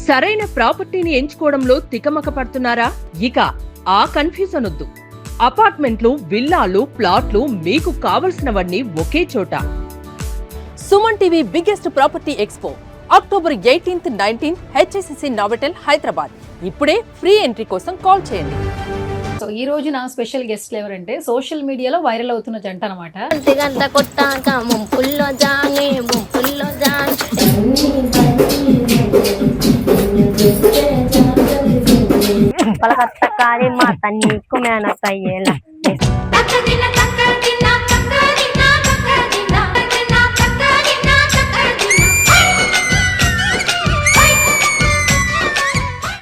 సరైన ప్రాపర్టీని ఎంచుకోవడంలో తికమక పడుతున్నారా? ఇక ఆ కన్ఫ్యూజన్ వద్దు. అపార్ట్మెంట్లు, విల్లాలు, ప్లాట్లు మీకు కావలసినవన్నీ ఒకే చోట. Suman TV biggest property expo October 18th, 19th HSCC Novotel Hyderabad. ఇప్పుడే ఫ్రీ ఎంట్రీ కోసం కాల్ చేయండి. సో ఈ రోజు నా స్పెషల్ గెస్ట్ ఎవరంటే సోషల్ మీడియాలో వైరల్ అవుతున్న జంట అనమాట.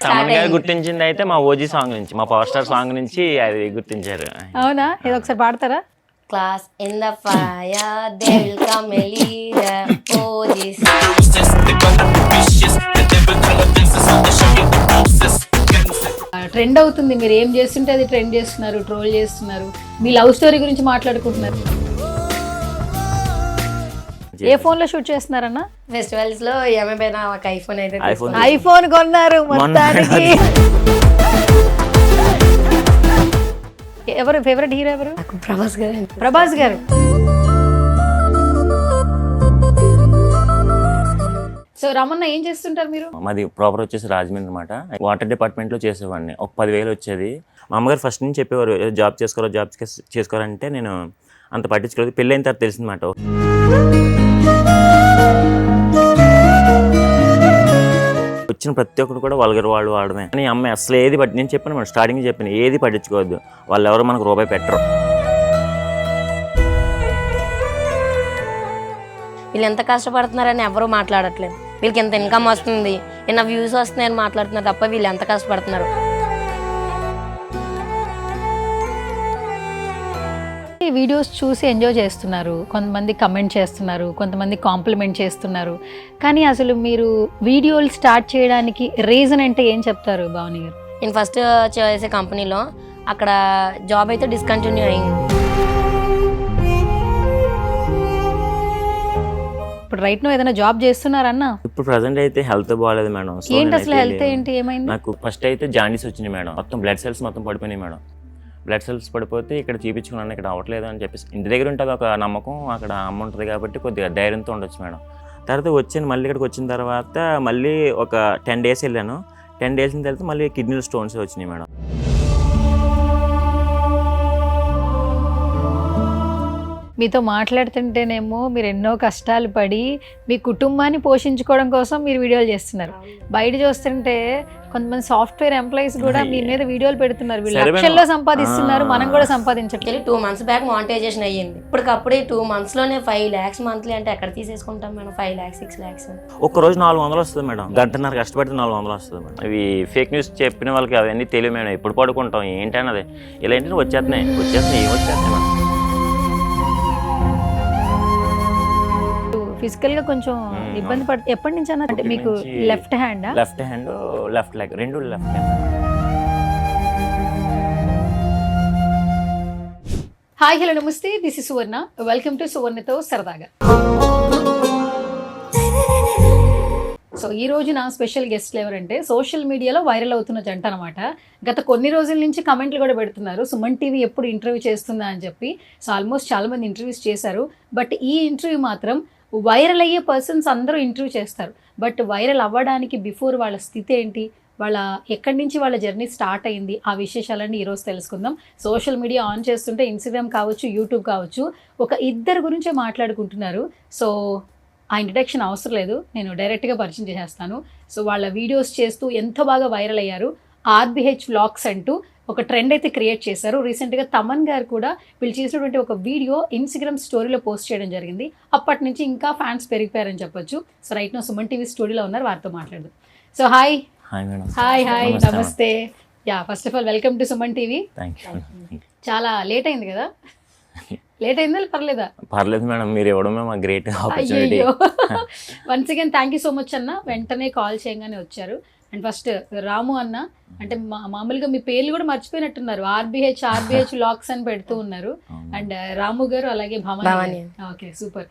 తమన్ గారు గుర్తించింది అయితే మా ఓజీ సాంగ్ నుంచి, మా పవర్ స్టార్ సాంగ్ నుంచి అది గుర్తించారు. అవునా? ఇది ఒకసారి పాడతారా? Class in the fire, they will come a leader. Oh, this. Trend అవుతుంది. మీరు ఏం చేస్తుంటే అది ట్రెండ్ చేస్తున్నారు, ట్రోల్ చేస్తున్నారు. మీ లవ్ స్టోరీ గురించి మాట్లాడుకుంటున్నారు. ఏ ఫోన్ లో షూట్ చేస్తున్నారన్నా? ఫెస్టివల్స్ లో ఏమైనా ఒక ఐఫోన్ అయితే ఐఫోన్ కొన్నారు మొత్తానికి. ఎవరు ఫేవరెట్ హీరో ఎవరు? ప్రభాస్ గారు. ప్రభాస్ గారు. సో రామన్న ఏం చేస్తుంటారు మీరు? మాది ప్రాపర్ వచ్చేసి రాజమండ్రి అనమాట. వాటర్ డిపార్ట్మెంట్ లో చేసేవాడిని. ఒక 10,000 వచ్చేది. మా అమ్మగారు ఫస్ట్ నుంచి చెప్పేవారు జాబ్ చేసుకోవాలంటే నేను అంత పట్టించుకోలేదు. పెళ్ళి అయిన తర్వాత తెలిసిందన్నమాట. వచ్చిన ప్రతి ఒక్కరు కూడా వల్గర్ వాళ్ళు వాడమే అని అమ్మాయి అసలు ఏది నేను చెప్పాను మేడం, స్టార్టింగ్ చెప్పాను ఏది పట్టించుకోవద్దు, వాళ్ళు ఎవరు మనకు రూపాయి పెట్టరు. వీళ్ళు ఎంత కష్టపడుతున్నారని ఎవరు మాట్లాడట్లేదు. వీళ్ళకి ఎంత ఇన్కమ్ వస్తుంది, ఎన్న వ్యూస్ వస్తున్నాయని మాట్లాడుతున్నారు తప్ప వీళ్ళు ఎంత కష్టపడుతున్నారు. వీడియోస్ చూసి ఎంజాయ్ చేస్తున్నారు, కొంతమంది కమెంట్ చేస్తున్నారు, కొంతమంది కాంప్లిమెంట్ చేస్తున్నారు. కానీ అసలు మీరు వీడియోలు స్టార్ట్ చేయడానికి రీజన్ అంటే ఏం చెప్తారు భావని గారు? నేను ఫస్ట్ చేసే కంపెనీలో అక్కడ జాబ్ అయితే డిస్కంటిన్యూ అయింది. ఇప్పుడు రైట్ నో ఏదైనా జాబ్ చేస్తున్నారన్నా? ఇప్పుడు ప్రజెంట్ అయితే హెల్త్ బాగాలేదు మేడం. ఏంటి అసలు హెల్త్ ఏంటి, ఏమైంది? నాకు ఫస్ట్ అయితే జాండీస్ వచ్చినాయి మేడం. మొత్తం బ్లడ్ సెల్స్ మొత్తం పడిపోయినాయి మేడం. బ్లడ్ సెల్స్ పడిపోతే ఇక్కడ చూపించుకున్నాను, ఇక్కడ అవ్వట్లేదు అని చెప్పేసి ఇంటి దగ్గర ఉంటుంది ఒక నమ్మకం, అక్కడ అమ్మ ఉంటుంది కాబట్టి కొద్దిగా ధైర్యంతో ఉండొచ్చు మేడం. తర్వాత వచ్చాను, మళ్ళీ ఇక్కడికి వచ్చిన తర్వాత మళ్ళీ ఒక 10 days వెళ్ళాను. 10 days తర్వాత మళ్ళీ కిడ్నీలో స్టోన్స్ వచ్చినాయి మేడం. మీతో మాట్లాడుతుంటేనేమో మీరు ఎన్నో కష్టాలు పడి మీ కుటుంబాన్ని పోషించుకోవడం కోసం మీరు వీడియోలు చేస్తున్నారు. బయట చూస్తుంటే కొంతమంది సాఫ్ట్వేర్ ఎంప్లాయీస్ కూడా మీ మీద వీడియోలు పెడుతున్నారు. వీళ్ళు లక్షల్లో సంపాదిస్తున్నారు, మనం కూడా సంపాదించట్లేదు. 2 months బ్యాక్ మానిటైజేషన్ అయ్యింది. ఇప్పటికప్పుడే 2 months లోనే 5 lakhs మంత్లీ అంటే ఎక్కడ తీసేసుకుంటాం మేడం? 5 lakhs 6 lakhs ఒక్క రోజు 400 వస్తుంది మేడం. గంటన్నర కష్టపడితే 400 వస్తుంది మేడం. ఇవి ఫేక్ న్యూస్ చెప్పిన వాళ్ళకి అవన్నీ తెలియదు మేడం. ఎప్పుడు పడుకుంటాం ఏంటన్నది ఇలా ఏంటంటే వచ్చేస్తున్నాయి ఏం వచ్చేస్తున్నాయి మేడం. ఫిజికల్ గా కొంచెం ఇబ్బంది పడుతుంది. ఎప్పటి నుంచి అన్న? అంటే మీకు లెఫ్ట్ హ్యాండ్ లెఫ్ట్ లెగ్ రెండు లెఫ్ట్ హ్యాండ్. హాయ్ హలో నమస్తే, this is Suvarna. Welcome to సువర్ణతో సరదాగా. సో ఈ రోజు నా స్పెషల్ గెస్ట్లు ఎవరంటే సోషల్ మీడియాలో వైరల్ అవుతున్న జంట అనమాట. గత కొన్ని రోజుల నుంచి కమెంట్లు కూడా పెడుతున్నారు సుమన్ టీవీ ఎప్పుడు ఇంటర్వ్యూ చేస్తుందా అని చెప్పి. సో ఆల్మోస్ట్ చాలా మంది ఇంటర్వ్యూస్ చేశారు. బట్ ఈ ఇంటర్వ్యూ మాత్రం వైరల్ అయ్యే పర్సన్స్ అందరూ ఇంటర్వ్యూ చేస్తారు. బట్ వైరల్ అవ్వడానికి బిఫోర్ వాళ్ళ స్థితి ఏంటి, వాళ్ళ ఎక్కడి నుంచి వాళ్ళ జర్నీ స్టార్ట్ అయింది, ఆ విశేషాలన్నీ ఈరోజు తెలుసుకుందాం. సోషల్ మీడియా ఆన్ చేస్తుంటే ఇన్స్టాగ్రామ్ కావచ్చు, యూట్యూబ్ కావచ్చు, ఒక ఇద్దరు గురించే మాట్లాడుకుంటున్నారు. సో ఆ ఇంట్రడక్షన్ అవసరం లేదు, నేను డైరెక్ట్గా పరిచయం చేసేస్తాను. సో వాళ్ళ వీడియోస్ చేస్తూ ఎంతో బాగా వైరల్ అయ్యారు. RBH వ్లాగ్స్ అంటూ ఒక ట్రెండ్ అయితే క్రియేట్ చేశారు. రీసెంట్గా తమన్ గారు కూడా వీళ్ళు చేసినటువంటి ఒక వీడియో ఇన్స్టాగ్రామ్ స్టోరీలో పోస్ట్ చేయడం జరిగింది. అప్పటి నుంచి ఇంకా ఫ్యాన్స్ పెరిగిపోయారని చెప్పొచ్చు. So right now Suman TV స్టూడియోలో ఉన్నారు, వారితో మాట్లాడదాం. సో హాయ్ నమస్తే. Yeah first of all welcome to Suman TV. చాలా లేట్ అయింది కదా? లేట్ అయిందా పర్లేదా? పర్లేదు మేడం, మీరు ఇవ్వడమే మా great opportunity. Once again thank you so much అన్న. వెంటనే కాల్ చేయగానే వచ్చారు. అండ్ ఫస్ట్ రాము అన్న, అంటే మామూలుగా మీ పేర్లు కూడా మర్చిపోయినట్టున్నారు. RBH వ్లాగ్స్ అని పెడుతూ ఉన్నారు. అండ్ రాము గారు అలాగే భవాని. Okay super.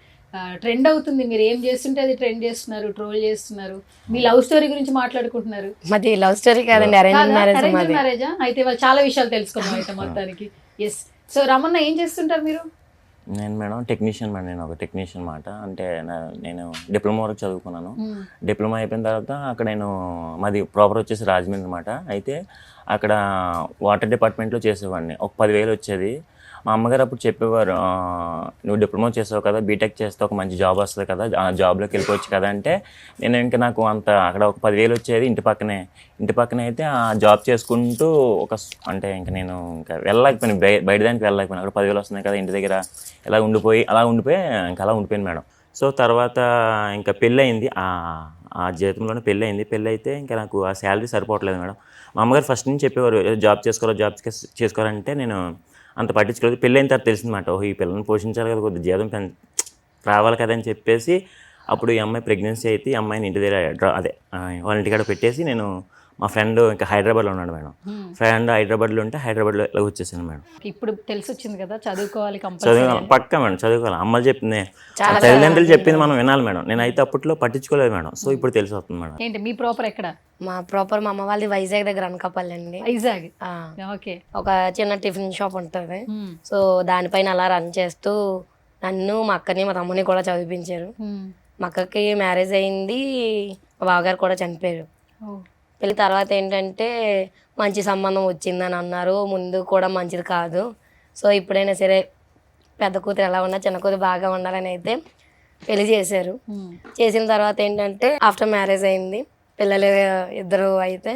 ట్రెండ్ అవుతుంది, మీరు ఏం చేస్తుంటే అది ట్రెండ్ చేస్తున్నారు, ట్రోల్ చేస్తున్నారు, మీ లవ్ స్టోరీ గురించి మాట్లాడుకుంటున్నారు. మాది లవ్ స్టోరీ కాదండి, అరేంజ్ మ్యారేజ్ మాది. మ్యారేజా? అయితే వాళ్ళు చాలా విషయాలు తెలుసుకున్నాం అయితే మొత్తానికి. ఎస్. సో రమణ ఏం చేస్తుంటారు మీరు? నేను మేడం టెక్నీషియన్ మేడం, నేను ఒక టెక్నీషియన్ మాట. అంటే నేను డిప్లొమా వరకు చదువుకున్నాను. డిప్లొమా అయిపోయిన తర్వాత అక్కడ నేను మాది ప్రాపర్ వచ్చేసి రాజమండ్రి అనమాట. అయితే అక్కడ వాటర్ డిపార్ట్మెంట్లో చేసేవాడిని. ఒక 10,000 వచ్చేది. మా అమ్మగారు అప్పుడు చెప్పేవారు, నువ్వు డిప్లొమా చేసావు కదా, బీటెక్ చేస్తే ఒక మంచి జాబ్ వస్తుంది కదా, ఆ జాబ్లోకి వెళ్ళిపోవచ్చు కదా అంటే నేను ఇంకా నాకు అంత అక్కడ ఒక 10,000 వచ్చేది ఇంటి పక్కనే అయితే ఆ జాబ్ చేసుకుంటూ అంటే ఇంకా నేను ఇంకా వెళ్ళలేకపోయాను, బయట దానికి వెళ్ళలేకపోయాను. అక్కడ 10,000 వస్తున్నాయి కదా, ఇంటి దగ్గర అలా ఉండిపోయాను మేడం. సో తర్వాత ఇంకా పెళ్ళి అయింది, ఆ జీతంలోనే పెళ్ళి అయింది. పెళ్ళి అయితే ఇంకా నాకు ఆ శాలరీ సరిపోవట్లేదు మేడం. మా అమ్మగారు ఫస్ట్ నుంచి చెప్పేవారు, జాబ్ చేసుకోవాలంటే నేను అంత పట్టించుకోలేదు. పెళ్ళి అయిన తర్వాత తెలిసిందన్నమాట, ఓహో ఈ పిల్లల్ని పోషించాలి కదా, కొద్దిగా జీతం రావాలి కదా అని చెప్పేసి అప్పుడు ఈ అమ్మాయి ప్రెగ్నెన్సీ అయితే ఈ అమ్మాయిని ఇంటి దగ్గర వాళ్ళ ఇంటికాడ పెట్టేసి నేను మా ఫ్రెండ్ ఇంకా హైదరాబాద్లో ఉన్నాడు మేడం. ఫ్రెండ్ హైదరాబాద్లో ఉంటే హైదరాబాద్లో ఇలా వచ్చేసాను మేడం. ఇప్పుడు తెలిసి వచ్చింది కదా, చదువుకోవాలి, పక్కా మేడం చదువుకోవాలి. అమ్మలు చెప్పింది, తల్లిదండ్రులు చెప్పింది మనం వినాలి మేడం. నేనైతే అప్పట్లో పట్టించుకోలేదు మేడం. సో ఇప్పుడు తెలిసి వస్తుంది మేడం. ఏంటి మీ ప్రాపర్ ఎక్కడ? మా ప్రాపర్ మా అమ్మ వాళ్ళది వైజాగ్ దగ్గర అనకాపల్లి అండి. వైజాగ్. ఓకే. ఒక చిన్న టిఫిన్ షాప్ ఉంటుంది. సో దానిపైన అలా రన్ చేస్తూ నన్ను, మా అక్కని, మా తమ్ముని కూడా చదివించారు. మా అక్కకి మ్యారేజ్ అయింది, మా బావగారు కూడా చనిపోయారు. పెళ్ళి తర్వాత ఏంటంటే మంచి సంబంధం వచ్చిందని అన్నారు, ముందు కూడా మంచిది కాదు. సో ఇప్పుడైనా సరే పెద్ద కూతురు ఎలా ఉన్నా చిన్న కూతురు బాగా ఉండాలని అయితే పెళ్లి చేశారు. చేసిన తర్వాత ఏంటంటే ఆఫ్టర్ మ్యారేజ్ అయింది, పిల్లలు 2 అయితే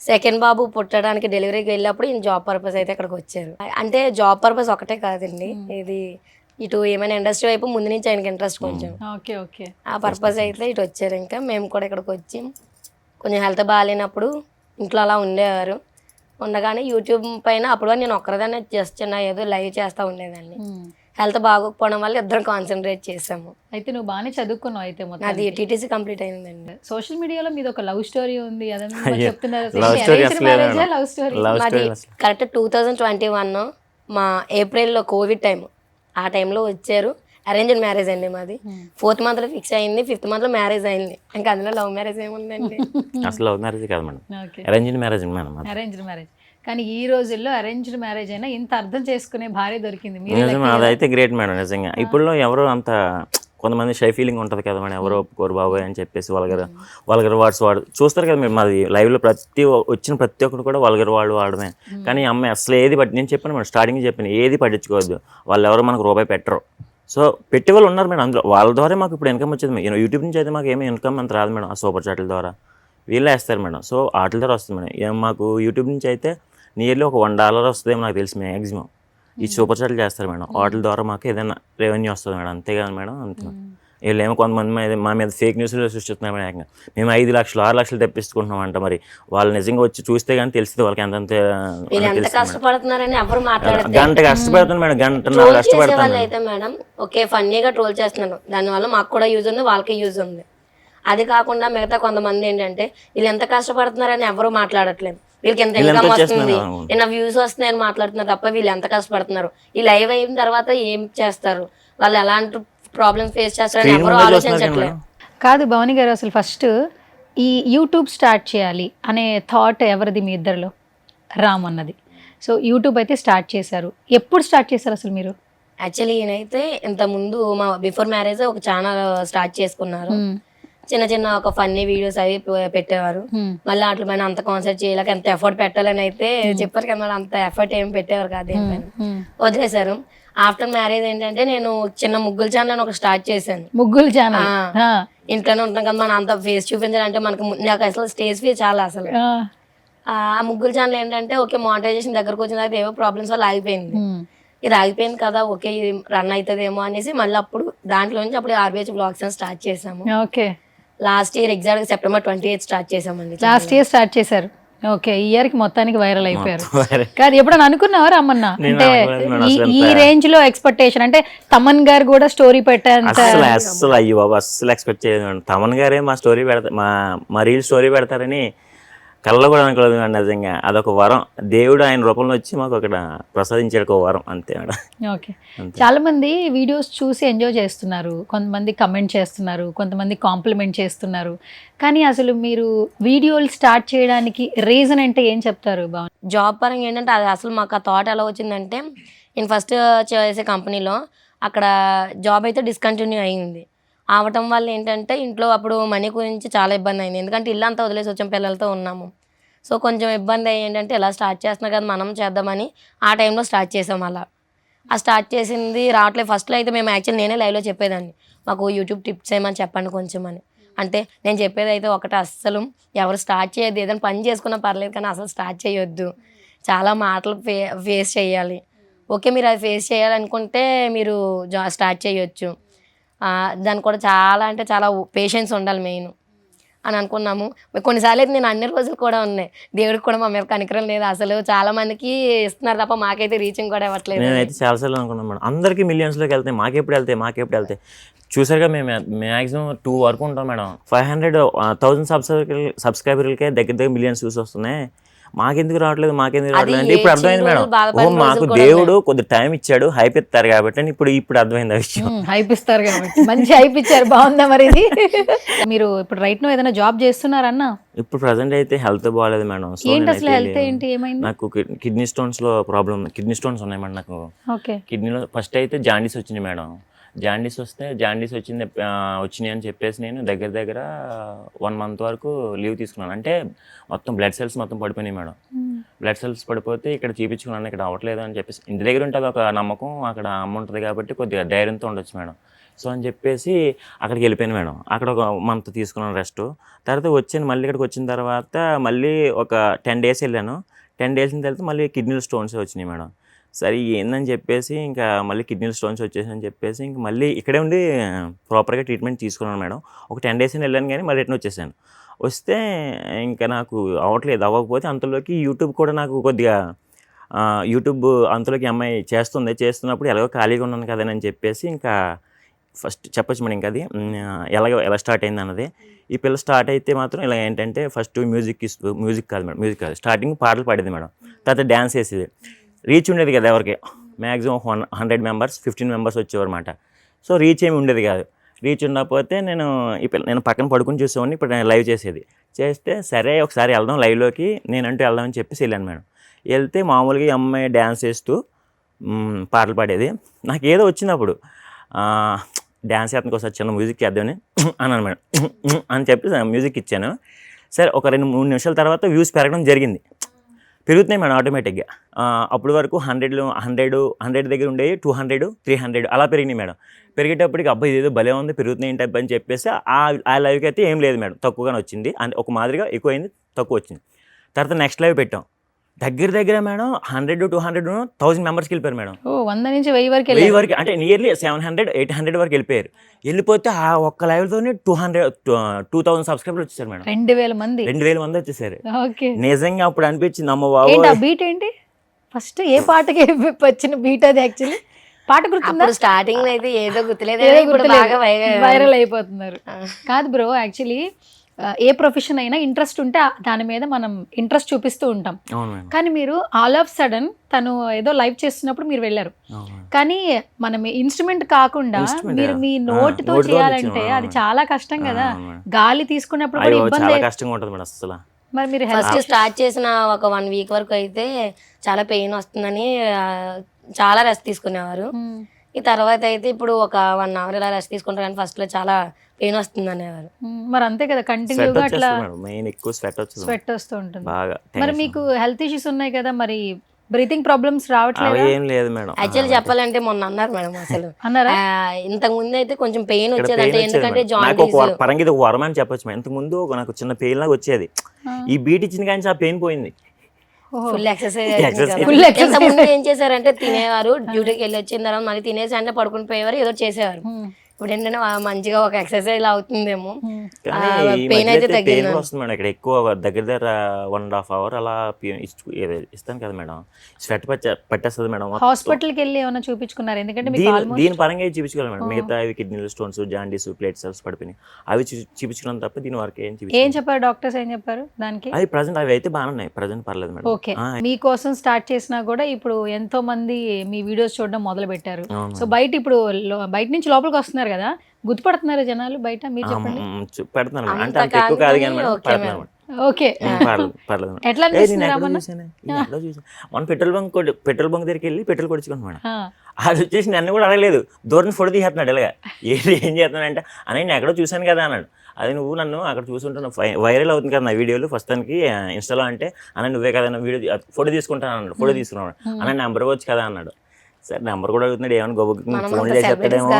సెకండ్ బాబు పుట్టడానికి డెలివరీకి వెళ్ళినప్పుడు ఈయన జాబ్ పర్పస్ అయితే ఇక్కడికి వచ్చారు. అంటే జాబ్ పర్పస్ ఒకటే కాదండి, ఇది ఇటు ఏమైనా ఇండస్ట్రీ వైపు ముందు నుంచి ఆయనకి ఇంట్రెస్ట్ కొంచెం. ఆ పర్పస్ అయితే ఇటు వచ్చారు. ఇంకా మేము కూడా ఇక్కడికి వచ్చి కొంచెం హెల్త్ బాగాలేనప్పుడు ఇంట్లో అలా ఉండేవారు. ఉండగానే యూట్యూబ్ పైన అప్పుడు నేను ఒక్కరిదాన్ని జస్ట్ చిన్న ఏదో లైవ్ చేస్తూ ఉండేదాన్ని. హెల్త్ బాగోకపోవడం వల్ల ఇద్దరం కాన్సన్ట్రేట్ చేసాము. అయితే నువ్వు బాగానే చదువుకున్నావు అయితే మొత్తం? అది టీటీసీ కంప్లీట్ అయిందండి. సోషల్ మీడియాలో మీది ఒక లవ్ స్టోరీ ఉంది, కరెక్ట్ 2021 మా ఏప్రిల్లో కోవిడ్ టైం, ఆ టైంలో వచ్చారు. అరేంజ్డ్ మ్యారేజ్ అండి మాది. 4th monthలో ఫిక్స్ అయింది, 5th monthలో మ్యారేజ్ అయింది. ఇంకా అందులో లవ్ మ్యారేజ్ ఏముందండి? అసలు లవ్ మ్యారేజ్ కాదు madam, arranged marriage madam. Arranged marriage. కానీ ఈ రోజుల్లో అరేంజ్డ్ మ్యారేజ్ అయినా ఇంత అర్థం చేసుకునే భార్య దొరికింది. అదైతే గ్రేట్ మేడం నిజంగా. ఇప్పుడు ఎవరు అంత కొంతమంది షై ఫీలింగ్ ఉంటుంది కదా మేడం, ఎవరో ఒప్పుకోరు బాబోయ్ అని చెప్పేసి వల్గర్ వర్డ్స్ చూస్తారు కదా మీరు. మాది లైవ్లో వచ్చిన ప్రతి ఒక్కరు కూడా వల్గర్ వాడమే. కానీ ఈ అమ్మాయి అసలు ఏది నేను చెప్పాను మేడం, స్టార్టింగ్ చెప్పాను, ఏది పట్టించుకోవద్దు. వాళ్ళు ఎవరో మనకు రూపాయి పెట్టరు. సో పెట్టే వాళ్ళు ఉన్నారు మేడం, అందులో వాళ్ళ ద్వారా మాకు ఇప్పుడు ఇన్కమ్ వచ్చింది. యూట్యూబ్ నుంచి అయితే మాకు ఏమీ ఇన్కమ్ అంత రాదు మేడం, ఆ సూపర్ చాట్ల ద్వారా వీళ్ళే వేస్తారు మేడం. సో వాటి ద్వారా వస్తుంది మేడం. మాకు యూట్యూబ్ నుంచి అయితే నియర్లీ ఒక $1 వస్తుందేమో నాకు తెలిసి మ్యాక్సిమం. ఈ సూపర్ చాట్లు చేస్తారు మేడం, వాటి ద్వారా మాకు ఏదైనా రెవెన్యూ వస్తుంది మేడం. అంతేకాదు మేడం, అంతే. వీళ్ళేమో కొంతమంది మా మీద ఫేక్ న్యూస్లో సృష్టిస్తున్నారు మేడం. ఏకంగా మేము 5 లక్షలు 6 లక్షలు తెప్పించుకుంటున్నాం అంట. మరి వాళ్ళు నిజంగా వచ్చి చూస్తే కానీ తెలిసింది వాళ్ళకి ఎంత కష్టపడుతున్నారని ఎవరు మాట్లాడారు. గంట కష్టపడుతున్నాను మేడం, గంటన్నర కష్టపడతాను అయితే మేడం. ఓకే ఫన్నీగా ట్రోల్ చేస్తున్నాను, దానివల్ల మాకు కూడా యూజ్ ఉంది, వాళ్ళకి యూజ్ ఉంది. అది కాకుండా మిగతా కొంతమంది ఏంటంటే వీళ్ళు ఎంత కష్టపడుతున్నారని ఎవరు మాట్లాడట్లేదు. వీళ్ళకి ఎంత ఇన్కమ్ వస్తుంది, ఏమైనా వ్యూస్ వస్తున్నాయని మాట్లాడుతున్నారు తప్ప వీళ్ళు ఎంత కష్టపడుతున్నారు, ఈ లైవ్ అయిన తర్వాత ఏం చేస్తారు, వాళ్ళు ఎలాంటి ప్రాబ్లమ్స్ ఫేస్ చేస్తారని ఎవరు ఆలోచించట్లేదు. కాదు భవాని గారు, అసలు ఫస్ట్ ఈ యూట్యూబ్ స్టార్ట్ చేయాలి అనే థాట్ ఎవరిది మీ ఇద్దరిలో? రామ్ అన్నది. సో యూట్యూబ్ అయితే స్టార్ట్ చేశారు. ఎప్పుడు స్టార్ట్ చేశారు అసలు మీరు? యాక్చువల్లీ ఈయనైతే ఇంతకుముందు మా బిఫోర్ మ్యారేజ్ ఒక ఛానల్ స్టార్ట్ చేసుకున్నారు. చిన్న ఒక ఫన్నీ వీడియోస్ అవి పెట్టేవారు. మళ్ళీ వాటి పైన అంత కాన్సెప్ట్ చేయలేక ఎంత ఎఫర్ట్ పెట్టాలని అయితే చెప్పారు కదా, మళ్ళీ అంత ఎఫర్ట్ ఏం పెట్టేవారు కాదు, వదిలేశారు. ఆఫ్టర్ మ్యారేజ్ ఏంటంటే నేను చిన్న ముగ్గుల ఛానల్ ఒక స్టార్ట్ చేశాను. ముగ్గులు ఛానల్ ఇంట్లోనే ఉంటాం కదా, మనం అంత ఫేస్ చూపించాలంటే నాకు అసలు స్టేజ్ ఫీజ్ చాలా అసలు. ఆ ముగ్గుల ఛానల్ ఏంటంటే ఓకే మానిటైజేషన్ దగ్గరకు వచ్చిన తర్వాత ఏవో ప్రాబ్లమ్స్ వల్ల ఆగిపోయింది. ఇది ఆగిపోయింది కదా, ఓకే ఇది రన్ అవుతుందేమో అనేసి మళ్ళీ అప్పుడు దాంట్లో నుంచి అప్పుడు RBH బ్లాగ్స్ అని స్టార్ట్ చేసాము. Okay. Last year exact September 28 start చేసామండి. లాస్ట్ ఇయర్ స్టార్ట్ చేశారు. ఓకే. ఈ ఇయర్ కి మొత్తానికి వైరల్ అయిపోయారు. కాదు ఎప్పుడన్నా అనుకున్నావా రమ్మన్నా, అంటే ఈ రేంజ్ లో ఎక్స్పెక్టేషన్ అంటే తమన్ గారు కూడా స్టోరీ పెట్టారంట? అసలు అయ్యో బాబు అస్సలు ఎక్స్పెక్ట్ చేయలేదు. తమన్ గారే మా స్టోరీ పెడతారు, మా రీల్ స్టోరీ పెడతారని కళ్ళలో కూడా అనుకోలేదు మేడం. నిజంగా అదొక వరం, దేవుడు ఆయన రూపంలో వచ్చి మాకు అక్కడ ప్రసాదించాడు ఒక వరం, అంతే మేడం. ఓకే. చాలా మంది వీడియోస్ చూసి ఎంజాయ్ చేస్తున్నారు, కొంతమంది కమెంట్ చేస్తున్నారు, కొంతమంది కాంప్లిమెంట్ చేస్తున్నారు. కానీ అసలు మీరు వీడియోలు స్టార్ట్ చేయడానికి రీజన్ అంటే ఏం చెప్తారు? బాగుంది. జాబ్ పరంగా ఏంటంటే అది అసలు మాకు ఆ థాట్ ఎలా వచ్చిందంటే, నేను ఫస్ట్ చేసే కంపెనీలో అక్కడ జాబ్ అయితే డిస్కంటిన్యూ అయింది. అవటం వల్ల ఏంటంటే ఇంట్లో అప్పుడు మనీ గురించి చాలా ఇబ్బంది అయింది. ఎందుకంటే ఇల్లు అంతా వదిలేసి వచ్చాం, పిల్లలతో ఉన్నాము. సో కొంచెం ఇబ్బంది అయ్యి ఏంటంటే ఎలా స్టార్ట్ చేస్తున్నా కదా మనం చేద్దామని ఆ టైంలో స్టార్ట్ చేసాం. అలా ఆ స్టార్ట్ చేసింది రావట్లేదు. ఫస్ట్లో అయితే మేము యాక్చువల్లీ నేనే లైవ్లో చెప్పేదాన్ని, మాకు యూట్యూబ్ టిప్స్ ఏమని చెప్పండి కొంచెం అని. అంటే నేను చెప్పేది అయితే ఒకటి, అస్సలు ఎవరు స్టార్ట్ చేయొద్దు. ఏదైనా పని చేసుకున్నా పర్లేదు కానీ అసలు స్టార్ట్ చేయొద్దు. చాలా మాటలు ఫేస్ చేయాలి. ఓకే, మీరు అది ఫేస్ చేయాలనుకుంటే మీరు స్టార్ట్ చేయొచ్చు. దానికి కూడా చాలా అంటే చాలా పేషెన్స్ ఉండాలి మెయిన్ అని అనుకున్నాము. కొన్నిసార్లు అయితే నేను అన్ని రోజులు కూడా ఉన్నాయి, దేవుడికి కూడా మా మీద కనికరం లేదు. అసలు చాలా మందికి ఇస్తున్నారు తప్ప మాకైతే రీచింగ్ కూడా ఇవ్వట్లేదు. నేనైతే చాలాసార్లు అనుకున్నాను మేడం, అందరికీ మిలియన్స్లోకి వెళ్తాయి, మాకెప్పుడు వెళ్తాయి. చూసారుగా మేము మ్యాక్సిమం 2 వరకు ఉంటాం మేడం. 500,000 సబ్స్క్రైబర్లకే దగ్గర మిలియన్స్ చూసి వస్తున్నాయి, మాకెందుకు రావట్లేదు అంటే ఇప్పుడు అర్థమైంది మేడం. ఓ మాకు దేవుడు కొద్ది టైం ఇచ్చాడు, హైప్ ఇస్తారు కాబట్టి అని ఇప్పుడు అర్థమైంది ఆ విషయం. హైప్ ఇస్తారు కాబట్టి, మంచి హైప్ ఇచ్చారు, బాగుందా మరి ఇది? మీరు ఇప్పుడు రైట్ నో ఏదైనా జాబ్ చేస్తున్నారన్నా? ఇప్పుడు ప్రజెంట్ అయితే హెల్త్ బాగాలేదు మేడం. ఏంటి అసలు హెల్త్ ఏంటి, ఏమైంది? నాకు కిడ్నీ స్టోన్స్లో ప్రాబ్లం, కిడ్నీ స్టోన్స్ ఉన్నాయి మేడం నాకు. ఓకే. కిడ్నీలో ఫస్ట్ అయితే జాండీస్ వచ్చింది మేడం. జాండీస్ వచ్చినాయి అని చెప్పేసి నేను దగ్గర 1 month వరకు లీవ్ తీసుకున్నాను. అంటే మొత్తం బ్లడ్ సెల్స్ మొత్తం పడిపోయినాయి మేడం. బ్లడ్ సెల్స్ పడిపోతే ఇక్కడ చూపించుకున్నాను, ఇక్కడ అవ్వట్లేదు అని చెప్పేసి. ఇంటి దగ్గర ఉంటుంది ఒక నమ్మకం, అక్కడ అమ్మ ఉంటుంది కాబట్టి కొద్దిగా ధైర్యంతో ఉండొచ్చు మేడం. సో అని చెప్పేసి అక్కడికి వెళ్ళిపోయాను మేడం. అక్కడ ఒక month తీసుకున్నాను రెస్ట్. తర్వాత మళ్ళీ ఇక్కడికి వచ్చిన తర్వాత మళ్ళీ ఒక 10 days వెళ్ళాను. 10 days తర్వాత మళ్ళీ కిడ్నీలో స్టోన్స్ వచ్చినాయి మేడం. సరే ఏందని చెప్పేసి ఇంకా మళ్ళీ కిడ్నీలో స్టోన్స్ వచ్చేసాయని చెప్పేసి ఇంక మళ్ళీ ఇక్కడే ఉండి ప్రాపర్గా ట్రీట్మెంట్ తీసుకున్నాను మేడం. ఒక 10 days వెళ్ళాను కానీ మళ్ళీ రిటర్న్ వచ్చేసాను. వస్తే ఇంకా నాకు అవ్వకపోతే అంతలోకి యూట్యూబ్ కూడా నాకు కొద్దిగా యూట్యూబ్ అంతలోకి అమ్మాయి చేస్తున్నప్పుడు ఎలాగో ఖాళీగా ఉన్నాను కదని అని చెప్పేసి ఇంకా ఫస్ట్ చెప్పచ్చు మేడం. ఇంకా అది ఎలా స్టార్ట్ అయింది అన్నది. ఈ పిల్ల స్టార్ట్ అయితే మాత్రం ఇలా ఏంటంటే ఫస్ట్ మ్యూజిక్ కాదు స్టార్టింగ్ పాటలు పాడేది మేడం. తర్వాత డ్యాన్స్ వేసేది. రీచ్ ఉండేది కదా ఎవరికి, మ్యాక్సిమం 100 members 15 members వచ్చేవారు అన్నమాట. సో రీచ్ ఏమి ఉండేది కాదు. రీచ్ ఉండకపోతే నేను పక్కన పడుకుని చూసేవాడిని. ఇప్పుడు నేను లైవ్ చేస్తే సరే ఒకసారి వెళ్దాం లైవ్లోకి, నేనంటూ వెళ్దామని చెప్పేసి వెళ్ళాను మేడం. వెళ్తే మామూలుగా ఈ అమ్మాయి డ్యాన్స్ చేస్తూ పాటలు పాడేది. నాకు ఏదో వచ్చినప్పుడు డ్యాన్స్ చేతనికి ఒకసారి చిన్న మ్యూజిక్ చేద్దామని అన్నాను మేడం. అని చెప్పి మ్యూజిక్ ఇచ్చాను. సరే ఒక 2-3 నిమిషాల తర్వాత వ్యూస్ పెరగడం జరిగింది. పెరుగుతున్నాయి మేడం ఆటోమేటిక్గా. అప్పటి వరకు 100 దగ్గర ఉండేవి 200, 300 అలా పెరిగినాయి మేడం. పెరిగేటప్పటికి అబ్బాయి ఇదేదో భలే ఉంది, పెరుగుతున్నాయి ఏంటి అబ్బాయి అని చెప్పేసి ఆ లైవ్కి అయితే ఏం లేదు మేడం, తక్కువగానే వచ్చింది. ఒక మాదిరిగా ఎక్కువ అయింది, తక్కువ వచ్చింది. తర్వాత నెక్స్ట్ లైవ్ పెట్టాం. దగ్గర మేడం 100, 200, 1000 members వెళ్ళిపోయారు మేడం. 100 నుంచి 1000 వరకు 1000 వరకు అంటే నియర్లీ 700, 800 వరకు వెళ్ళిపోతే ఆ ఒక్క లైవ్తోనే 2000 సబ్స్క్రైబర్లు వచ్చేసారు మేడం. 2000 మంది 2000 మంది వచ్చేసారు. ఓకే. నిజంగా అప్పుడు అనిపించింది అమ్మ బాబు. ఏంటి ఆ బీట్ ఏంటి? ఫస్ట్ ఏ పాటకి వచ్చిన బీట్ అది? యాక్చువల్లీ పాట గుర్తుందా? స్టార్టింగ్ లో అయితే ఏదో గుర్తులేదు, బాగా వైరల్ అయిపోతున్నారు. కాదు బ్రో, యాక్చువల్లీ ఏ ప్రొఫెషన్ అయినా ఇంట్రెస్ట్ ఉంటే దాని మీద మనం ఇంట్రెస్ట్ చూపిస్తూ ఉంటాం. కానీ మీరు ఆల్ ఆఫ్ సడన్ తను ఏదో లైవ్ చేస్తున్నప్పుడు మీరు వెళ్ళారు, కానీ మనం ఇన్స్ట్రుమెంట్ కాకుండా మీరు మీ నోట్ తో చేయాలంటే అది చాలా కష్టం కదా. గాలి తీసుకున్నప్పుడు కూడా ఇబ్బంది, కష్టంగా ఉంటుంది మేడం అసలు. మరి మీరు ఫస్ట్ స్టార్ట్ చేసిన ఒక 1 week వరకు అయితే చాలా పెయిన్ వస్తుందని చాలా రెస్ట్ తీసుకునేవారు. ఈ తర్వాత అయితే ఇప్పుడు ఒక 1 hour ఇలా రెస్ట్ తీసుకుంటారు, కానీ ఫస్ట్ లో చాలా పెయిన్ వస్తుంది అనేవారు. మరి అంతే కదా, కంటిన్యూగా అట్లా స్వెట్ వస్తూ ఉంటుంది. మరి మీకు హెల్త్ ఇష్యూస్ ఉన్నాయి కదా, మరి బ్రీతింగ్ ప్రాబ్లమ్స్ రావట్లేదు? ఏం లేదు మేడం. యాక్చువల్లీ చెప్పాలంటే మొన్న అన్నారు మేడం, అసలు అన్నారా? ఇంతకు ముందు అయితే కొంచెం పెయిన్ వచ్చేది, అంటే ఎందుకంటే పరంగా ఒక వరం అని చెప్పొచ్చు. ఇంతకు ముందు నాకు చిన్న పెయిన్ లాగా వచ్చేది. ఈ బీట్ ఇచ్చింది కానీ ఆ పెయిన్ పోయింది. Full exercise. ఏం చేశారంటే తినేవారు, డ్యూటీకి వెళ్ళి వచ్చిన తర్వాత మళ్ళీ తినేసి అంటే పడుకుని పోయేవారు, ఏదో చేసేవారు. ఇప్పుడు ఏంటంటే మంచిగా ఒక ఎక్సర్సైజ్ అవుతుందేమో. కానీ ఈ పెయిన్ మధ్యలో అయితే అయితే తగ్గింది పెయిన్ మేడం. వస్తుంది మేడం. ఇక్కడ ఎక్కువ దగ్గర 1.5 hour అలా ఇస్తాను కదా మేడం, స్వెట్ పట్టేస్తుంది మేడం. హాస్పిటల్కి వెళ్ళి ఏమైనా చూపించుకున్నారు? ఎందుకంటే మీకు ఆల్మోస్ట్ దీని పరంగా ఇది చూపించుకోవాలి మేడం. మిగతా ఇవి kidney stones, jaundice, plate cells పడిపోయినాయి, అవి చూపించుకున్నాం తప్ప దీని వరకు ఏం ఏం చూపించాలి. చెప్పారు డాక్టర్స్? ఏం చెప్పారు దానికి? అది ప్రజెంట్ అవి అయితే బాగానే ఉన్నాయి, ప్రజెంట్ పర్లేదు మేడం. ఓకే, మీకోసం స్టార్ట్ చేసినా కూడా ఇప్పుడు ఎంతో మంది మీ వీడియోస్ చూడడం మొదలు పెట్టారు. సో బయట ఇప్పుడు బయట నుంచి లోపలికి వస్తున్నారు కదా, గుర్తుపడుతున్నారు జనాలు బయట? మీరు చెప్పండి. పెడుతున్నాను మేడం. అంటే అంత అంత ఎక్కువ కాదు కానీ మేడం, ఓకే పెడుతున్నాను మేడం. ఓకే, పర్లేదు మేడం. ఎట్లా నేను అనిపిస్తుంది ఎక్కడో రమణ? చూసాను, నేను ఎక్కడో చూసాను. మన పెట్రోల్ బంక్ దగ్గరికి వెళ్ళి పెట్రోల్ కొడుచుకున్నాను మేడం. అది వచ్చేసి నన్ను కూడా అడగలేదు, దూరం ఫోటో తీసేస్తున్నాడు ఇలాగా. ఏం చేస్తున్నానంటే అని నేను ఎక్కడో చూశాను కదా అన్నాడు. అది నువ్వు నన్ను అక్కడ చూసుంటున్నావు, వైరల్ అవుతుంది కదా నా వీడియోలు ఫస్ట్కి ఇన్స్టాలో. అంటే అన్న నువ్వే కదా వీడియో ఫోటో తీసుకుంటాను అన్నాడు. ఫోటో తీసుకున్నాడు అన్న, నెంబర్ ఇవ్వచ్చు కదా అన్నాడు. సరే నెంబర్ కూడా అడుగుతున్నాడు, ఏమైనా ఫోన్ చేసి చెప్తాడేమో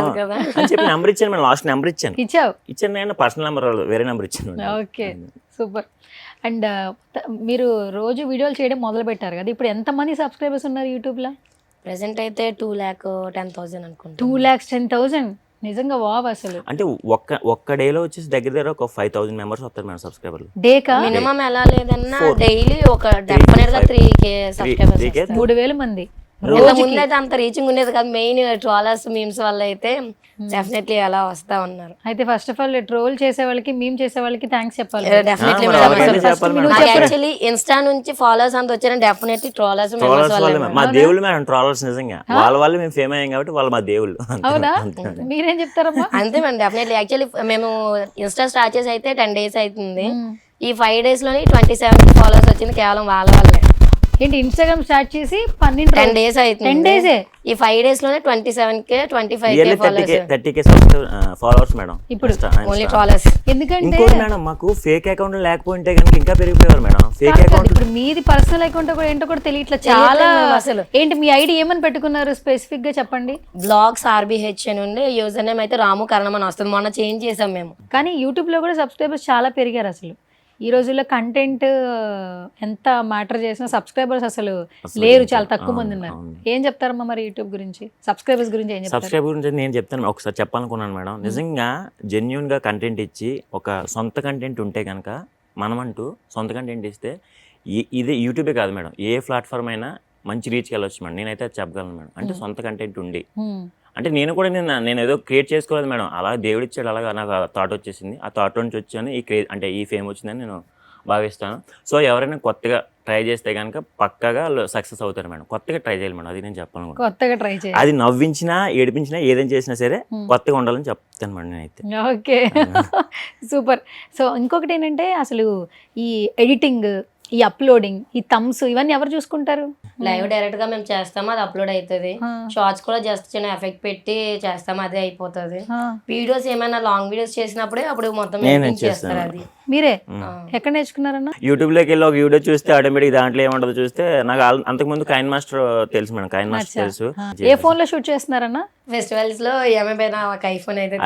అని చెప్పి నెంబర్ ఇచ్చాను మేడం. లాస్ట్ నెంబర్ ఇచ్చాను నేను, పర్సనల్ నెంబర్, వేరే నెంబర్ ఇచ్చాను. Okay, super. అండ్ మీరు రోజు వీడియోలు చేయడం మొదలు పెట్టారు కదా, ఇప్పుడు ఎంతమంది సబ్స్క్రైబర్స్ ఉన్నారు యూట్యూబ్లో? ప్రెసెంట్ అయితే 2,10,000 అనుకుంటా. 2,10,000 నిజంగా వావ్ అసలు. అంటే ఒక్క డేలో వచ్చేసి దగ్గర ఒక 5,000 మెంబర్స్ వస్తారు మేడం సబ్స్క్రైబర్లు. డేకా? మినిమం ఎలా లేదన్నా డైలీ ఒక డెఫినెట్ గా 3K సబ్స్క్రైబర్స్. 3,000 మంది ముందు అయితే అంత రీచింగ్ ఉండేది కాదు. మెయిన్ ట్రోలర్స్, మీమ్స్ వల్ల అయితే డెఫినెట్లీ అలా వస్తా ఉన్నారు. అయితే ఫస్ట్ ఆఫ్ ఆల్ ట్రోల్ చేసే వాళ్ళకి, మీమ్ చేసే వాళ్ళకి థ్యాంక్స్ చెప్పాలి. డెఫినెట్లీ యాక్చువల్లీ ఇన్స్టా నుంచి ఫాలోవర్స్ అంత వచ్చారని డెఫినెట్లీ ట్రోలర్స్ మా దేవుళ్ళు మేడం, ట్రోలర్స్ నిజంగా వాళ్ళ మేము ఫేమ్ అయ్యాం కాబట్టి వాళ్ళు మా దేవుళ్ళు. అవునా? మీరేం చెప్తారమ్మా? అంతే మేడం, డెఫినెట్లీ. యాక్చువల్లీ మేము ఇన్స్టా స్టార్ట్ చేసి అయితే 10 days అవుతుంది. ఈ 5 days లోని 27 ఫాలోవర్స్ వచ్చింది కేవలం వాళ్ళ వల్లే. ఏంటి, ఇన్స్టాగ్రామ్ స్టార్ట్ చేసి 10 days అవుతుంది. 10 days ఈ 5 days లోనే 27K 25K 30K followers madam. ఇప్పుడు ఓన్లీ ట్రోలర్స్. ఎందుకంటే ఇంకోటి మేడం, మాకు ఫేక్ అకౌంట్ లేకపోతే కనుక ఇంకా పెరిగిపోయారు మేడం. ఫేక్ అకౌంట్ ఇప్పుడు మీది పర్సనల్ అకౌంట్ కూడా ఏంటో కూడా తెలియట్లేదు చాలా అసలు. ఏంటి మీ ఐడి ఏమని పెట్టుకున్నారు స్పెసిఫిక్ గా చెప్పండి? బ్లాగ్స్ RBH అని ఉండే యూజర్ నేమ్ అయితే రాము కరణం అని వస్తుంది. మొన్న చేంజ్ చేసాం మేము. కానీ యూట్యూబ్ లో కూడా సబ్స్క్రైబర్స్ చాలా పెరిగారు అసలు. ఈ రోజుల్లో కంటెంట్ ఎంత మ్యాటర్ చేసినా సబ్స్క్రైబర్స్ అసలు లేరు, చాలా తక్కువ మంది ఉన్నారు. ఏం చెప్తారమ్మా మరి యూట్యూబ్ గురించి, సబ్స్క్రైబర్స్ గురించి ఏం చెప్తారు? సబ్స్క్రైబర్ గురించి నేను చెప్తాను, ఒకసారి చెప్పాలనుకున్నాను మేడం. నిజంగా జెన్యున్ గా కంటెంట్ ఇచ్చి ఒక సొంత కంటెంట్ ఉంటే కనుక, మనమంటూ సొంత కంటెంట్ ఇస్తే ఇది యూట్యూబే కాదు మేడం, ఏ ప్లాట్ఫామ్ అయినా మంచి రీచ్కి వెళ్ళొచ్చు మేడం. నేనైతే అది చెప్పగలను మేడం. అంటే సొంత కంటెంట్ ఉండి, అంటే నేను కూడా నేను ఏదో క్రియేట్ చేసుకోలేదు మేడం, అలా దేవుడు ఇచ్చాడు, అలాగా నాకు థాట్ వచ్చేసింది. ఆ థాట్ నుంచి వచ్చాను అంటే ఈ ఫేమ్ వచ్చిందని నేను భావిస్తాను. సో ఎవరైనా కొత్తగా ట్రై చేస్తే కనుక పక్కగా సక్సెస్ అవుతారు మేడం. కొత్తగా ట్రై చేయాలి మేడం, అది నేను చెప్పాలనుకుంటున్నాను. కొత్తగా ట్రై చేయాలి. అది నవ్వించినా ఏడిపించినా ఏదైనా చేసినా సరే కొత్తగా ఉండాలని చెప్తాను మేడం నేనైతే. Okay, super. సో ఇంకొకటి ఏంటంటే అసలు ఈ ఎడిటింగ్, ఈ అప్లోడింగ్, ఈ థమ్స్ ఇవన్నీ ఎవరు చూసుకుంటారు? లైవ్ డైరెక్ట్ గా మేము చేస్తాము, అది అప్లోడ్ అవుతుంది. షార్ట్స్ కూడా జస్ట్ చిన్న ఎఫెక్ట్ పెట్టి చేస్తాము, అదే అయిపోతుంది. వీడియోస్ ఏమైనా లాంగ్ వీడియోస్ చేసినప్పుడే అప్పుడు మొత్తం చేస్తారు. అది మీరే ఎక్కడ నేర్చుకున్నారన్న? యూట్యూబ్ లోకి వెళ్ళి ఒక వీడియో చూస్తే ఆటోమేటిక్ దాంట్లో ఏముంటుందో చూస్తే నాకు అంతకుముందు కైన్ మాస్టర్ తెలుసు మేడం. కైన్ మాస్టర్ తెలుసు. ఏ ఫోన్ లో షూట్ చేస్తున్నారన్న? ఫెస్టివల్స్ లో ఏమైనా ఒక ఐఫోన్ అయితే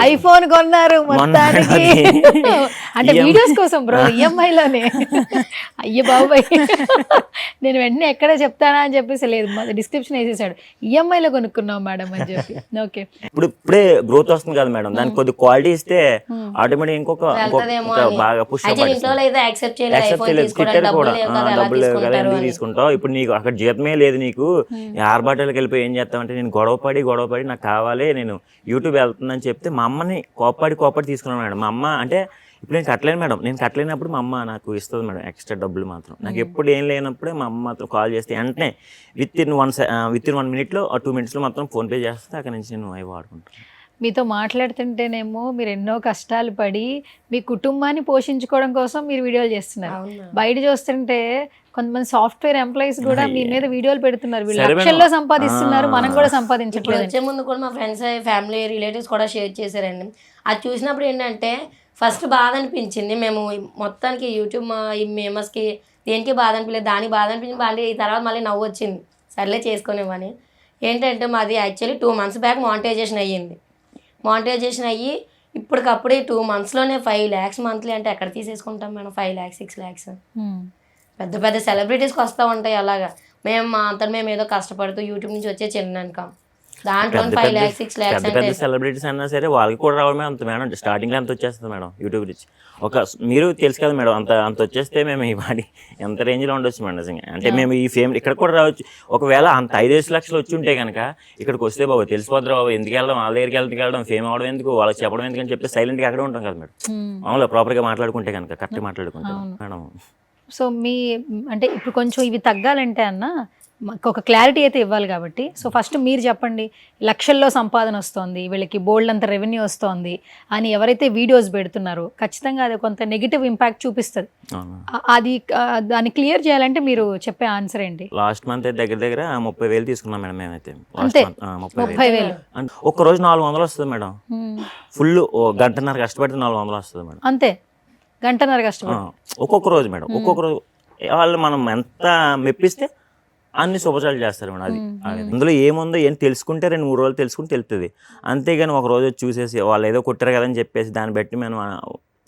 ఐఫోన్ కొన్నారు మొత్తానికి. అంటే వీడియోస్ కోసం బ్రో, EMI లోనే. అయ్యో బాబాయ్, నేను వెంటనే ఎక్కడ చెప్తానా అని చెప్పేసి లేదు, డిస్క్రిప్షన్ వేసేసాడు, EMI లో కొనుక్కున్నాం మేడం అని చెప్పి. ఓకే, ఇప్పుడే గ్రోత్ వస్తుంది కదా మేడం, దానికి కొద్ది క్వాలిటీ ఇస్తే ఆటోమేటిక్ ఇంకొక బాగా పుష్ డబ్బులు లేవు కదా ఎందుకు తీసుకుంటావు, ఇప్పుడు నీకు అక్కడ జీతమే లేదు, నీకు ఆర్బాటలకు వెళ్ళిపోయి ఏం చేస్తావు అంటే నేను గొడవపడి నాకు కావాలి, నేను యూట్యూబ్ వెళ్తుందని చెప్తే మా అమ్మని కోపడి తీసుకున్నాను మేడం. మా అమ్మ అంటే ఇప్పుడు నేను కట్టలేను మేడం, నేను కట్టలేనప్పుడు మా అమ్మ నాకు ఇస్తుంది మేడం ఎక్స్ట్రా డబ్బులు మాత్రం. నాకు ఎప్పుడు ఏం లేనప్పుడే మా అమ్మ మాత్రం కాల్ చేస్తే వెంటనే విత్ ఇన్ 1 minute 2 minutes మొత్తం ఫోన్పే చేస్తే అక్కడ నుంచి నేను అవి వాడుకుంటాను. మీతో మాట్లాడుతుంటేనేమో మీరు ఎన్నో కష్టాలు పడి మీ కుటుంబాన్ని పోషించుకోవడం కోసం మీరు వీడియోలు చేస్తున్నారు. బయట చూస్తుంటే కొంతమంది సాఫ్ట్వేర్ ఎంప్లాయీస్ కూడా మీ మీద వీడియోలు పెడుతున్నారు, వీళ్ళు లక్షల్లో సంపాదిస్తున్నారు, మనం కూడా సంపాదించట్లేదు. వచ్చే ముందు కూడా మా ఫ్రెండ్స్, ఫ్యామిలీ, రిలేటివ్స్ కూడా షేర్ చేశారండి. అది చూసినప్పుడు ఏంటంటే ఫస్ట్ బాధ అనిపించింది. మేము మొత్తానికి యూట్యూబ్ ఈ మేమర్స్కి దేనికి బాధ అనిపించలేదు, దానికి బాధ అనిపించింది. మళ్ళీ ఈ తర్వాత మళ్ళీ నవ్వు వచ్చింది, సర్లే చేసుకునేవని. ఏంటంటే మాది యాక్చువల్లీ 2 months బ్యాక్ మానిటైజేషన్ అయ్యింది. మానిటైజేషన్ అయ్యి ఇప్పటికప్పుడే 2 monthsలోనే 5 lakhs మంత్లీ అంటే ఎక్కడ తీసేసుకుంటాం మేడం? 5 lakhs 6 lakhs పెద్ద పెద్ద సెలబ్రిటీస్కి వస్తూ ఉంటాయి. అలాగా మేము మా అంతా మేము ఏదో కష్టపడుతూ యూట్యూబ్ నుంచి వచ్చే చిన్న ఇన్కమ్ దాంట్లో 5 lakhs 6 lakhs పెద్ద పెద్ద సెలబ్రిటీస్ అన్నా సరే వాళ్ళకి కూడా రావడమే అంత మేడం. స్టార్టింగ్లో ఎంత వచ్చేస్తుంది మేడం యూట్యూబ్ నుంచి. మీరు తెలుసు కదా మేడం, అంత వచ్చేస్తే మేము ఈ వాడి ఎంత రేంజ్లో ఉండొచ్చు మేడం నిజంగా. అంటే మేము ఈ ఫేమ్ ఇక్కడ కూడా రావచ్చు. ఒకవేళ అంత 5-6 లక్షలు వచ్చి ఉంటే కనుక ఇక్కడికి వస్తే బాబు తెలిసిపోద్దు బాబు, ఎందుకు వెళ్దాం వాళ్ళ దగ్గరికి వెళ్ళడం, ఫేమ్ అవడం ఎందుకు, వాళ్ళకి చెప్పడం ఎందుకు అని చెప్పి సైలెంట్గా అక్కడే ఉంటాం కదా మేడం. మామూలుగా ప్రాపర్గా మాట్లాడుకుంటే కనుక, కరెక్ట్గా మాట్లాడుకుంటే మేడం. సో అంటే ఇప్పుడు కొంచెం ఇవి తగ్గాలంటే అన్న మాకు ఒక క్లారిటీ అయితే ఇవ్వాలి కాబట్టి, సో ఫస్ట్ మీరు చెప్పండి, లక్షల్లో సంపాదన వస్తుంది, వీళ్ళకి బోల్డ్ అంత రెవెన్యూ వస్తుంది అని ఎవరైతే వీడియోస్ పెడుతున్నారో ఖచ్చితంగా అది కొంత నెగిటివ్ ఇంపాక్ట్ చూపిస్తుంది. అది దాన్ని క్లియర్ చేయాలంటే మీరు చెప్పే ఆన్సర్ ఏంటి? లాస్ట్ మంత్ దగ్గర దగ్గర 30,000 తీసుకున్నాం మేడం మేమైతే. అంతే 30,000 ఒక్కరోజు 400 వస్తుంది మేడం. ఫుల్ గంటన్నర కష్టపడితే 400 వస్తుంది మేడం. అంతే, గంటన్నర కష్టపడి ఒక్కొక్క రోజు మేడం. ఒక్కొక్క రోజు వాళ్ళు మనం ఎంత మెప్పిస్తే అన్ని శుభచాలు చేస్తారు మేడం. అది అందులో ఏముందో ఏం తెలుసుకుంటే 2-3 రోజులు తెలుసుకుంటే తెలుస్తుంది. అంతేగాని ఒక రోజు చూసేసి వాళ్ళు ఏదో కొట్టారు కదా అని చెప్పేసి దాన్ని బట్టి మనం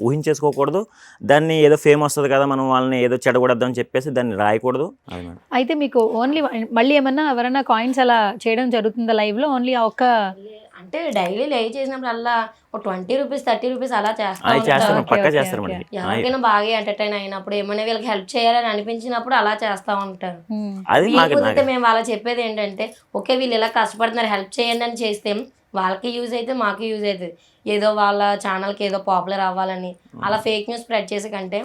ఊహించేసుకోకూడదు. దాన్ని ఏదో ఫేమ్ వస్తుంది కదా మనం వాళ్ళని ఏదో చెడగొడద్దాం అని చెప్పేసి దాన్ని రాయకూడదు. అది మేడం. అయితే మీకు ఓన్లీ మళ్ళీ ఏమన్నా ఎవరైనా కాయిన్స్ అలా చేయడం జరుగుతుందా లైవ్లో? ఓన్లీ ఆ ఒక్క అంటే డైలీ లైవ్ చేసినప్పుడు అలా ఒక 20 రూపీస్ 30 రూపీస్ అలా చేస్తారు, పక్కా చేస్తారు మేడం. ఎవరికైనా బాగా ఎంటర్టైన్ అయినప్పుడు ఏమైనా వీళ్ళకి హెల్ప్ చేయాలని అనిపించినప్పుడు అలా చేస్తూ ఉంటారు. అది వీళ్ళకి మేము వాళ్ళకి చెప్పేది ఏంటంటే, ఓకే వీళ్ళు ఇలా కష్టపడుతున్నారు హెల్ప్ చేయండి అని చేస్తే వాళ్ళకి యూజ్ అయితే మాకు యూజ్ అవుతుంది. ఏదో వాళ్ళ ఛానల్కి ఏదో పాపులర్ అవ్వాలని అలా ఫేక్ న్యూస్ స్ప్రెడ్ చేసే కంటే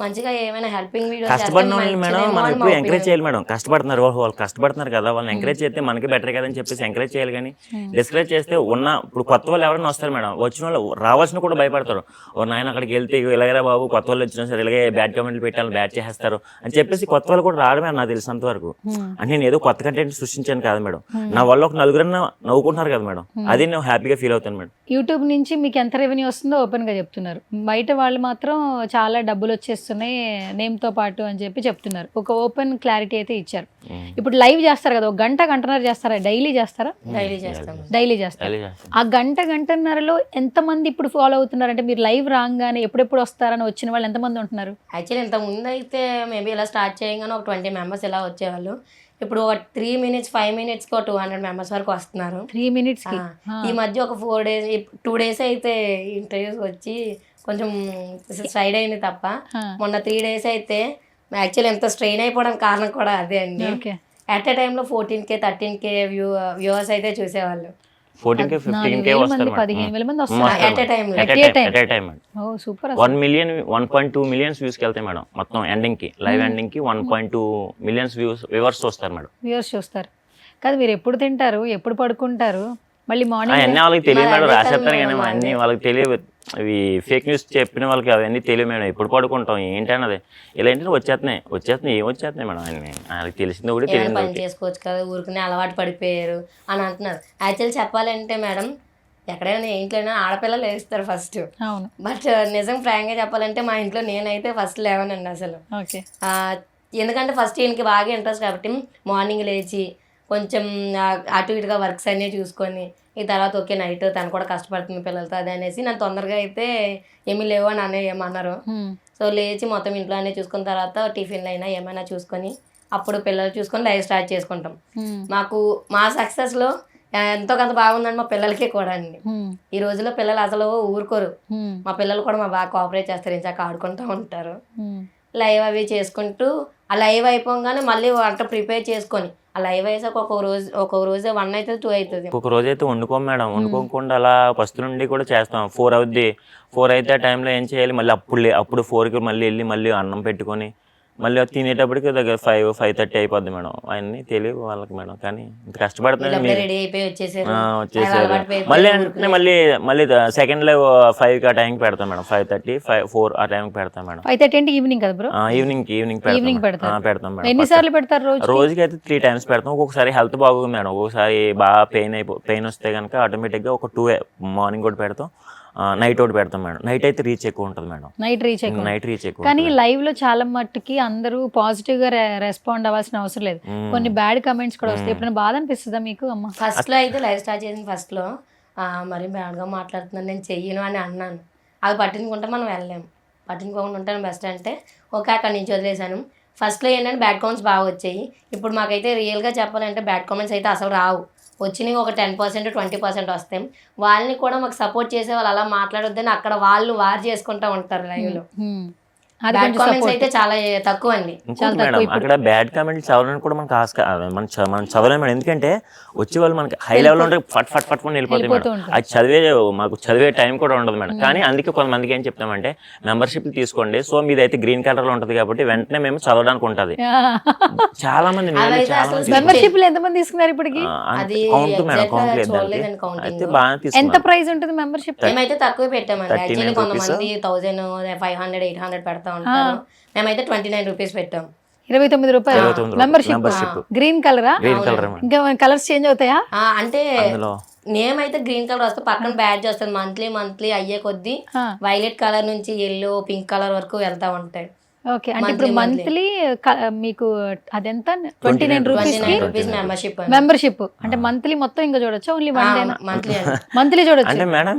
మంచిగా ఏమైనా హెల్పింగ్ వీడియోస్ కష్టపడిన వాళ్ళు మేడం మనం ఎప్పుడు ఎంకరేజ్ చేయాలి మేడం. కష్టపడుతున్నారు వాళ్ళు కష్టపడుతున్నారు కదా, వాళ్ళని ఎంకరేజ్ చేస్తే మనకి బెటర్ కదా అని చెప్పేసి ఎంకరేజ్ చేయాలి. కానీ డిస్కరేజ్ చేస్తే ఇప్పుడు కొత్త వాళ్ళు ఎవరైనా వస్తారు మేడం, వచ్చిన వాళ్ళు రావాల్సిన కూడా భయపడతారు. నాయన అక్కడికి వెళ్తే ఇలాగరా బాబు కొత్త వాళ్ళు వచ్చినా సరే ఇలాగే బ్యాడ్ కామెంట్లు పెట్టాలి, బ్యాడ్ చేసేస్తారు అని చెప్పేసి కొత్త వాళ్ళు కూడా రావడమే నాకు తెలిసినంత వరకు. అంటే నేను ఏదో కొత్త కంటెంట్ సృష్టించాను కాదు మేడం, నా వల్ల ఒక నలుగురన్నా నవ్వుకుంటున్నారు కదా మేడం, అది నేను హ్యాపీగా ఫీల్ అవుతాను మేడం. యూట్యూబ్ నుంచి మీకు ఎంత రెవెన్యూ వస్తుందో ఓపెన్ గా చెప్తున్నారు, బయట వాళ్ళు మాత్రం చాలా డబ్బులు వచ్చేస్తున్నాయి నేమ్ తో పాటు అని చెప్పి చెప్తున్నారు. ఒక ఓపెన్ క్లారిటీ అయితే ఇచ్చారు. ఇప్పుడు లైవ్ చేస్తారు కదా, ఒక గంటన్నర చేస్తారా? డైలీ చేస్తారా? డైలీ చేస్తారు. ఆ గంటన్నరలో ఎంతమంది ఇప్పుడు ఫాలో అవుతున్నారు? అంటే మీరు లైవ్ రాగానే ఎప్పుడెప్పుడు వస్తారని వచ్చిన వాళ్ళు ఎంతమంది ఉంటున్నారు? యాక్చువల్లీ ఇంత ముందు అయితే మేబీ ఇలా స్టార్ట్ చేయగానే ఒక 20 మెంబర్స్ ఇలా వచ్చేవాళ్ళు. ఇప్పుడు ఒక 3 minutes 5 minutes 200 మెంబర్స్ వరకు వస్తున్నారు. 3 minutes కి ఈ మధ్య ఒక 4 days 2 days అయితే ఇంటర్వ్యూస్ వచ్చి కొంచెం సైడ్ అయింది తప్ప, మొన్న 3 days అయితే యాక్చువల్లీ ఎంత స్ట్రెయిన్ అయిపోవడానికి కారణం కూడా అదే అండి. అట్ ఏ టైంలో 14K 13K వ్యూవర్స్ అయితే చూసేవాళ్ళు. 14K 15K వస్తారు 15,000 మంది వస్తారు at a time. 1 million 1.2 millions views కి వెళ్తాయి మేడం. మొత్తం ఎండింగ్ కి లైవ్ ఎండింగ్ కి 1.2 millions వ్యూవర్స్ వస్తారు మేడం. వ్యూవర్స్ చూస్తారు కాదు, మీరు ఎప్పుడు తింటారు, ఎప్పుడు పడుకుంటారు, మళ్ళీ మార్నింగ్ అన్నీ వాళ్ళకి తెలియదు మేడం, రాసేస్తారు కానీ అన్నీ వాళ్ళకి తెలియదు. ఇవి ఫేక్ న్యూస్ చెప్పిన వాళ్ళకి అవన్నీ తెలియదు మేడం. ఎప్పుడు పడుకుంటాం ఏంటన్నది ఇలా ఏంటంటే వచ్చేస్తున్నాయి ఏం వచ్చేస్తున్నాయి మేడం అన్ని వాళ్ళకి తెలిసింది కూడా తెలియదు. పని చేసుకోవచ్చు కదా, ఊరికనే అలవాటు పడిపోయారు అని అంటున్నారు. యాక్చువల్లీ చెప్పాలంటే మేడం, ఎక్కడైనా ఇంట్లోనే ఆడపిల్లలు వేస్తారు ఫస్ట్. అవును, బట్ నిజం ఫ్రాంక్గా చెప్పాలంటే మా ఇంట్లో నేనైతే ఫస్ట్ లేవనండి అసలు. ఎందుకంటే ఫస్ట్ ఈయనకి బాగా ఇంట్రెస్ట్ కాబట్టి మార్నింగ్ లేచి కొంచెం అటు ఇటుగా వర్క్స్ అన్నీ చూసుకొని ఈ తర్వాత ఓకే నైట్ తను కూడా కష్టపడుతుంది పిల్లలతో అది అనేసి నన్ను తొందరగా అయితే ఏమీ లేవు అని అన్నయ్య ఏమన్నారు. సో లేచి మొత్తం ఇంట్లో అన్నీ చూసుకున్న తర్వాత టిఫిన్లు అయినా ఏమైనా చూసుకొని అప్పుడు పిల్లలు చూసుకొని లైవ్ స్టార్ట్ చేసుకుంటాం. మాకు మా సక్సెస్లో ఎంతో కొంత బాగుందండి మా పిల్లలకి కూడా అండి. ఈ రోజుల్లో పిల్లలు అసలు ఊరుకోరు. మా పిల్లలు కూడా మా బాగా కోఆపరేట్ చేస్తారు, ఇంచాక ఆడుకుంటూ ఉంటారు. లైవ్ అవి చేసుకుంటూ ఆ లైవ్ అయిపోగానే మళ్ళీ వంట ప్రిపేర్ చేసుకొని ఆ లైవ్ అయ్యాక ఒక్కొక్క రోజు 1 అవుతుంది 2 అవుతుంది. ఒక రోజు అయితే వండుకోం మేడం, వండుకోకుండా అలా ఫస్ట్ నుండి కూడా చేస్తాం. 4 అవుద్ది. 4 అయితే ఆ టైంలో ఏం చేయాలి, మళ్ళీ అప్పుడు 4కి మళ్ళీ వెళ్ళి మళ్ళీ అన్నం పెట్టుకొని మళ్ళీ తినేటప్పటికి దగ్గర 5-5:30 అయిపోద్ది మేడం. అవన్నీ తెలియదు వాళ్ళకి మేడం, కానీ ఇంత కష్టపడుతుంది. వచ్చేసారు మళ్ళీ అంటే మళ్ళీ సెకండ్ లైవ్ 5కి ఆ టైంకి పెడతాం మేడం. 5:30 4 ఆ టైంకి పెడతాం మేడం. 5:30 ఈవినింగ్ కదా బ్రో? ఈవినింగ్ పెడతాం మేడం. ఎన్నిసార్లు పెడతారు? రోజుకి అయితే 3 times పెడతాం. ఒక్కొక్కసారి హెల్త్ బాగోదు మేడం, ఒక్కొక్కసారి బాగా పెయిన్ వస్తే కనుక ఆటోమేటిక్గా ఒక 2 మార్నింగ్ కూడా పెడతాం, నైట్ ఒకటి పెడతాం మేడం. నైట్ అయితే రీచ్ ఎక్కువ ఉంటుంది మేడం. నైట్ రీచ్ ఎక్కువ. కానీ లైవ్ లో చాలా మట్టుకి అందరూ పాజిటివ్ గా రెస్పాండ్ అవ్వాల్సిన అవసరం లేదు, కొన్ని బ్యాడ్ కమెంట్స్ కూడా వస్తాయి. ఎప్పుడైనా బాధ అనిపిస్తుందా మీకు? అమ్మ ఫస్ట్ లో అయితే లైవ్ స్టార్ట్ చేసిన ఫస్ట్ లో మరి బ్యాడ్ గా మాట్లాడుతున్నాను నేను చెయ్యను అని అన్నాను. అది పట్టించుకుంటే మనం వెళ్ళలేము, పట్టించుకోకుండా ఉంటాను బెస్ట్ అంటే ఓకే అక్కడి నుంచి వదిలేసాను. ఫస్ట్లో ఏంటంటే బ్యాడ్ కామెంట్స్ బాగా వచ్చాయి. ఇప్పుడు మాకైతే రియల్గా చెప్పాలంటే బ్యాడ్ కామెంట్స్ అయితే అసలు రావు. వచ్చినవి ఒక 10% 20% వస్తాయి. వాళ్ళని కూడా మాకు సపోర్ట్ చేసే వాళ్ళు అలా మాట్లాడొద్దని అక్కడ వాళ్ళు వార్ చేసుకుంటా ఉంటారు లైవ్లో. అది బ్యాడ్ కొంచెం కామెంట్స్ support. అయితే చాలా తక్కువ అండి. ఇంకోటి మేడం అక్కడ బ్యాడ్ కామెంట్స్ చదవడానికి కూడా మనకు మనం చదవలేము మేడం. ఎందుకంటే వచ్చే వాళ్ళు మనకి హై లెవెల్ ఉంటే ఫట్ ఫట్ ఫట్ ఫట్ వెళ్ళిపోతాయి వెళ్ళిపోతూ మేడం. ఉంటారు. అది మాకు చదివే టైం కూడా ఉండదు మేడం. కానీ అందుకే కొంతమందికి ఏం చెప్తామంటే మెంబర్షిప్ తీసుకోండి, సో మీదైతే గ్రీన్ కలర్ లో ఉంటుంది కాబట్టి వెంటనే మేము చదవడానికి ఉంటుంది. చాలా మంది అవైతే అసలు మెంబర్షిప్ లో ఎంతమంది తీసుకున్నారు ఇప్పటికి? అది కౌంట్ మేడం, exact గా కౌంట్ లేదు చూడలేదండి దానికి. counting. అయితే బాగా ఎంత తీసుకున్నాం. ప్రైస్ ఉంటుంది మెంబర్షిప్? మేమైతే తక్కువ పెట్టామండి. 39 యాక్చువల్లీ rupees. కొంతమంది 1000, 500, 800 పెడతా ఉంటారు. మేమైతే 29 రూపీస్ పెట్టాం. 29 రూపాయలు 29 మెంబర్షిప్. మెంబర్షిప్ గ్రీన్ కలరా? గ్రీన్ కలర్ ఇంకా కలర్స్ చేంజ్ అవుతాయా? అంటే అందులో నేమ్ అయితే గ్రీన్ కలర్ వస్తే పక్కన బ్యాడ్జ్ వస్తుంది. మంత్లీ అయ్యే కొద్దీ వైలెట్ కలర్ నుంచి ఎల్లో, పింక్ కలర్ వరకు వెళ్తా ఉంటాయి. ఓకే, అంటే ఇప్పుడు మంత్లీ మీకు అదెంత? 29 రూపీస్ 29 రూపీస్ మెంబర్షిప్. మెంబర్షిప్ అంటే మంత్లీ మొత్తం ఇంకా చూడొచ్చు, only one day monthly monthly చూడొచ్చు. అంటే మేడం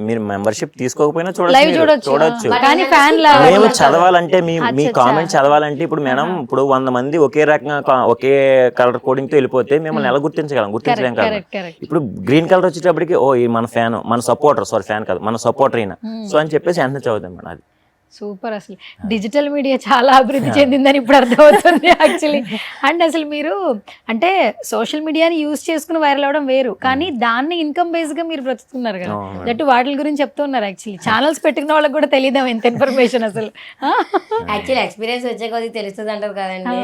మీరు మెంబర్షిప్ తీసుకోకపోయినా లైవ్ చూడొచ్చు. చూడొచ్చు, కానీ ఫ్యాన్ మేము చదవాలంటే మీ కామెంట్ చదవాలంటే ఇప్పుడు మేడం ఇప్పుడు 100 మంది ఒకే రకంగా ఒకే కలర్ కోడింగ్ తో వెళ్ళిపోతే మిమ్మల్ని ఎలా గుర్తించలేం కదా. ఇప్పుడు గ్రీన్ కలర్ వచ్చేటప్పటికి ఓ ఈ మన ఫ్యాన్, మన సపోర్టర్, సారీ ఫ్యాన్ కాదు మన సపోర్టర్ అయినా సో అని చెప్పేసి ఎంత చదువుతాం మేడం. అది సూపర్. అసలు డిజిటల్ మీడియా చాలా అభివృద్ధి చెందిందని ఇప్పుడు అర్థమవుతుంది యాక్చువల్లీ. అండ్ అసలు మీరు అంటే సోషల్ మీడియాని యూజ్ చేసుకుని వైరల్ అవడం వేరు, కానీ దాన్ని ఇన్కమ్ బేస్ గా మీరు బ్రతుకుతున్నారు కదా. దట్టు వాటి గురించి చెప్తున్నారు. యాక్చువల్లీ ఛానల్స్ పెట్టుకున్న వాళ్ళకి కూడా తెలియదు ఎంత ఇన్ఫర్మేషన్ అసలు. యాక్చువల్లీ ఎక్స్పీరియన్స్ వచ్చే కొద్ది తెలుస్తుంది అంటారు కదండి.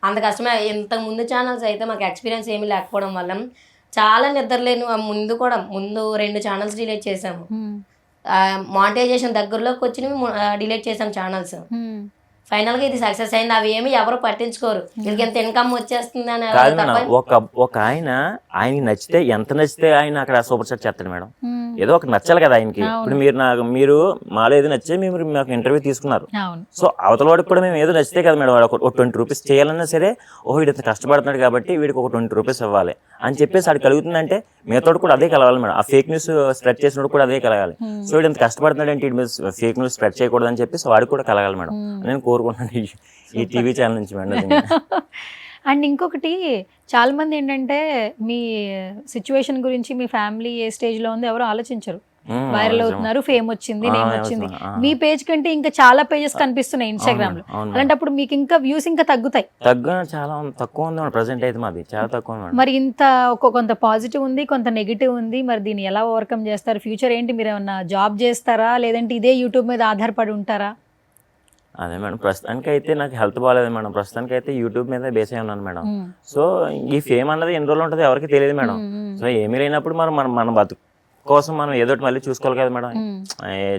అంత కష్టమే. ఇంతకు ముందు ఛానల్స్ అయితే మాకు ఎక్స్పీరియన్స్ ఏమీ లేకపోవడం వల్ల చాలా నిద్రలేను. ముందు 2 ఛానల్స్ డిలీట్ చేసాము. మానిటైజేషన్ దగ్గరలోకి వచ్చినవి డిలీట్ చేసాం ఛానల్స్. ఫైనల్ గా ఇది సక్సెస్ అయింది. అవి ఏమి ఎవరు పట్టించుకోరు. వీళ్ళకి ఎంత ఇన్కమ్ వచ్చేస్తుంది అని. కాదు మేడం, ఒక ఆయనకి నచ్చితే ఎంత నచ్చితే ఆయన అక్కడ సూపర్ చాట్ చేస్తాడు మేడం. ఏదో ఒక నచ్చాలి కదా ఆయనకి. ఇప్పుడు మీరు మాలో ఏదో నచ్చే మీరు మాకు ఇంటర్వ్యూ తీసుకున్నారు, సో అవతల వాడికి కూడా మేము ఏదో నచ్చితే కదా మేడం ఒక 20 రూపీస్ చేయాలన్నా సరే, ఓహో వీడు ఇంత కష్టపడుతున్నాడు కాబట్టి వీడికి ఒక 20 రూపీస్ ఇవ్వాలి అని చెప్పేసి అది కలుగుతుందంటే మీతో కూడా అదే కలగాలి మేడం. ఆ ఫేక్ న్యూస్ స్ప్రెడ్ చేసినప్పుడు కూడా అదే కలగాలి. సో వీడు ఇంత కష్టపడుతున్నాడు అంటే వీడి ఫేక్ న్యూస్ స్ప్రెడ్ చేయకూడదు అని చెప్పేసి వాడికి కూడా కలగాలి మేడం. నేను కోరుకుంటున్నాను ఈ టీవీ ఛానల్ నుంచి మేడం. అండ్ ఇంకొకటి చాలా మంది ఏంటంటే మీ సిచ్యువేషన్ గురించి, మీ ఫ్యామిలీ ఏ స్టేజ్ లో ఉంది ఎవరు ఆలోచించరు. వైరల్ అవుతున్నారు, ఫేమ్ వచ్చింది, నేమ్ వచ్చింది. మీ పేజ్ కంటే ఇంకా చాలా పేజెస్ కనిపిస్తున్నాయి ఇన్స్టాగ్రామ్ లో. అలాంటప్పుడు మీకు ఇంకా వ్యూస్ ఇంకా తగ్గుతాయి. చాలా తక్కువ ఉంది ప్రెసెంట్ అయితే మాది చాలా తక్కువ. మరి ఇంత కొంత పాజిటివ్ ఉంది, కొంత నెగిటివ్ ఉంది. మరి దీన్ని ఎలా ఓవర్కమ్ చేస్తారు? ఫ్యూచర్ ఏంటి? మీరు ఏమన్నా జాబ్ చేస్తారా, లేదంటే ఇదే యూట్యూబ్ మీద ఆధారపడి ఉంటారా? అదే మేడం, ప్రస్తుతానికి అయితే నాకు హెల్త్ బాగాలేదు మేడం. ప్రస్తుతానికి అయితే యూట్యూబ్ మీద బేస్ అయి ఉన్నాను మేడం. సో ఈ ఫేమ్ అన్నది ఎన్ని రోజులు ఉంటుంది ఎవరికి తెలియదు మేడం. సో ఏమీ లేనప్పుడు మన బతుకు కోసం మనం ఏదో మళ్ళీ చూసుకోవాలి కదా మేడం.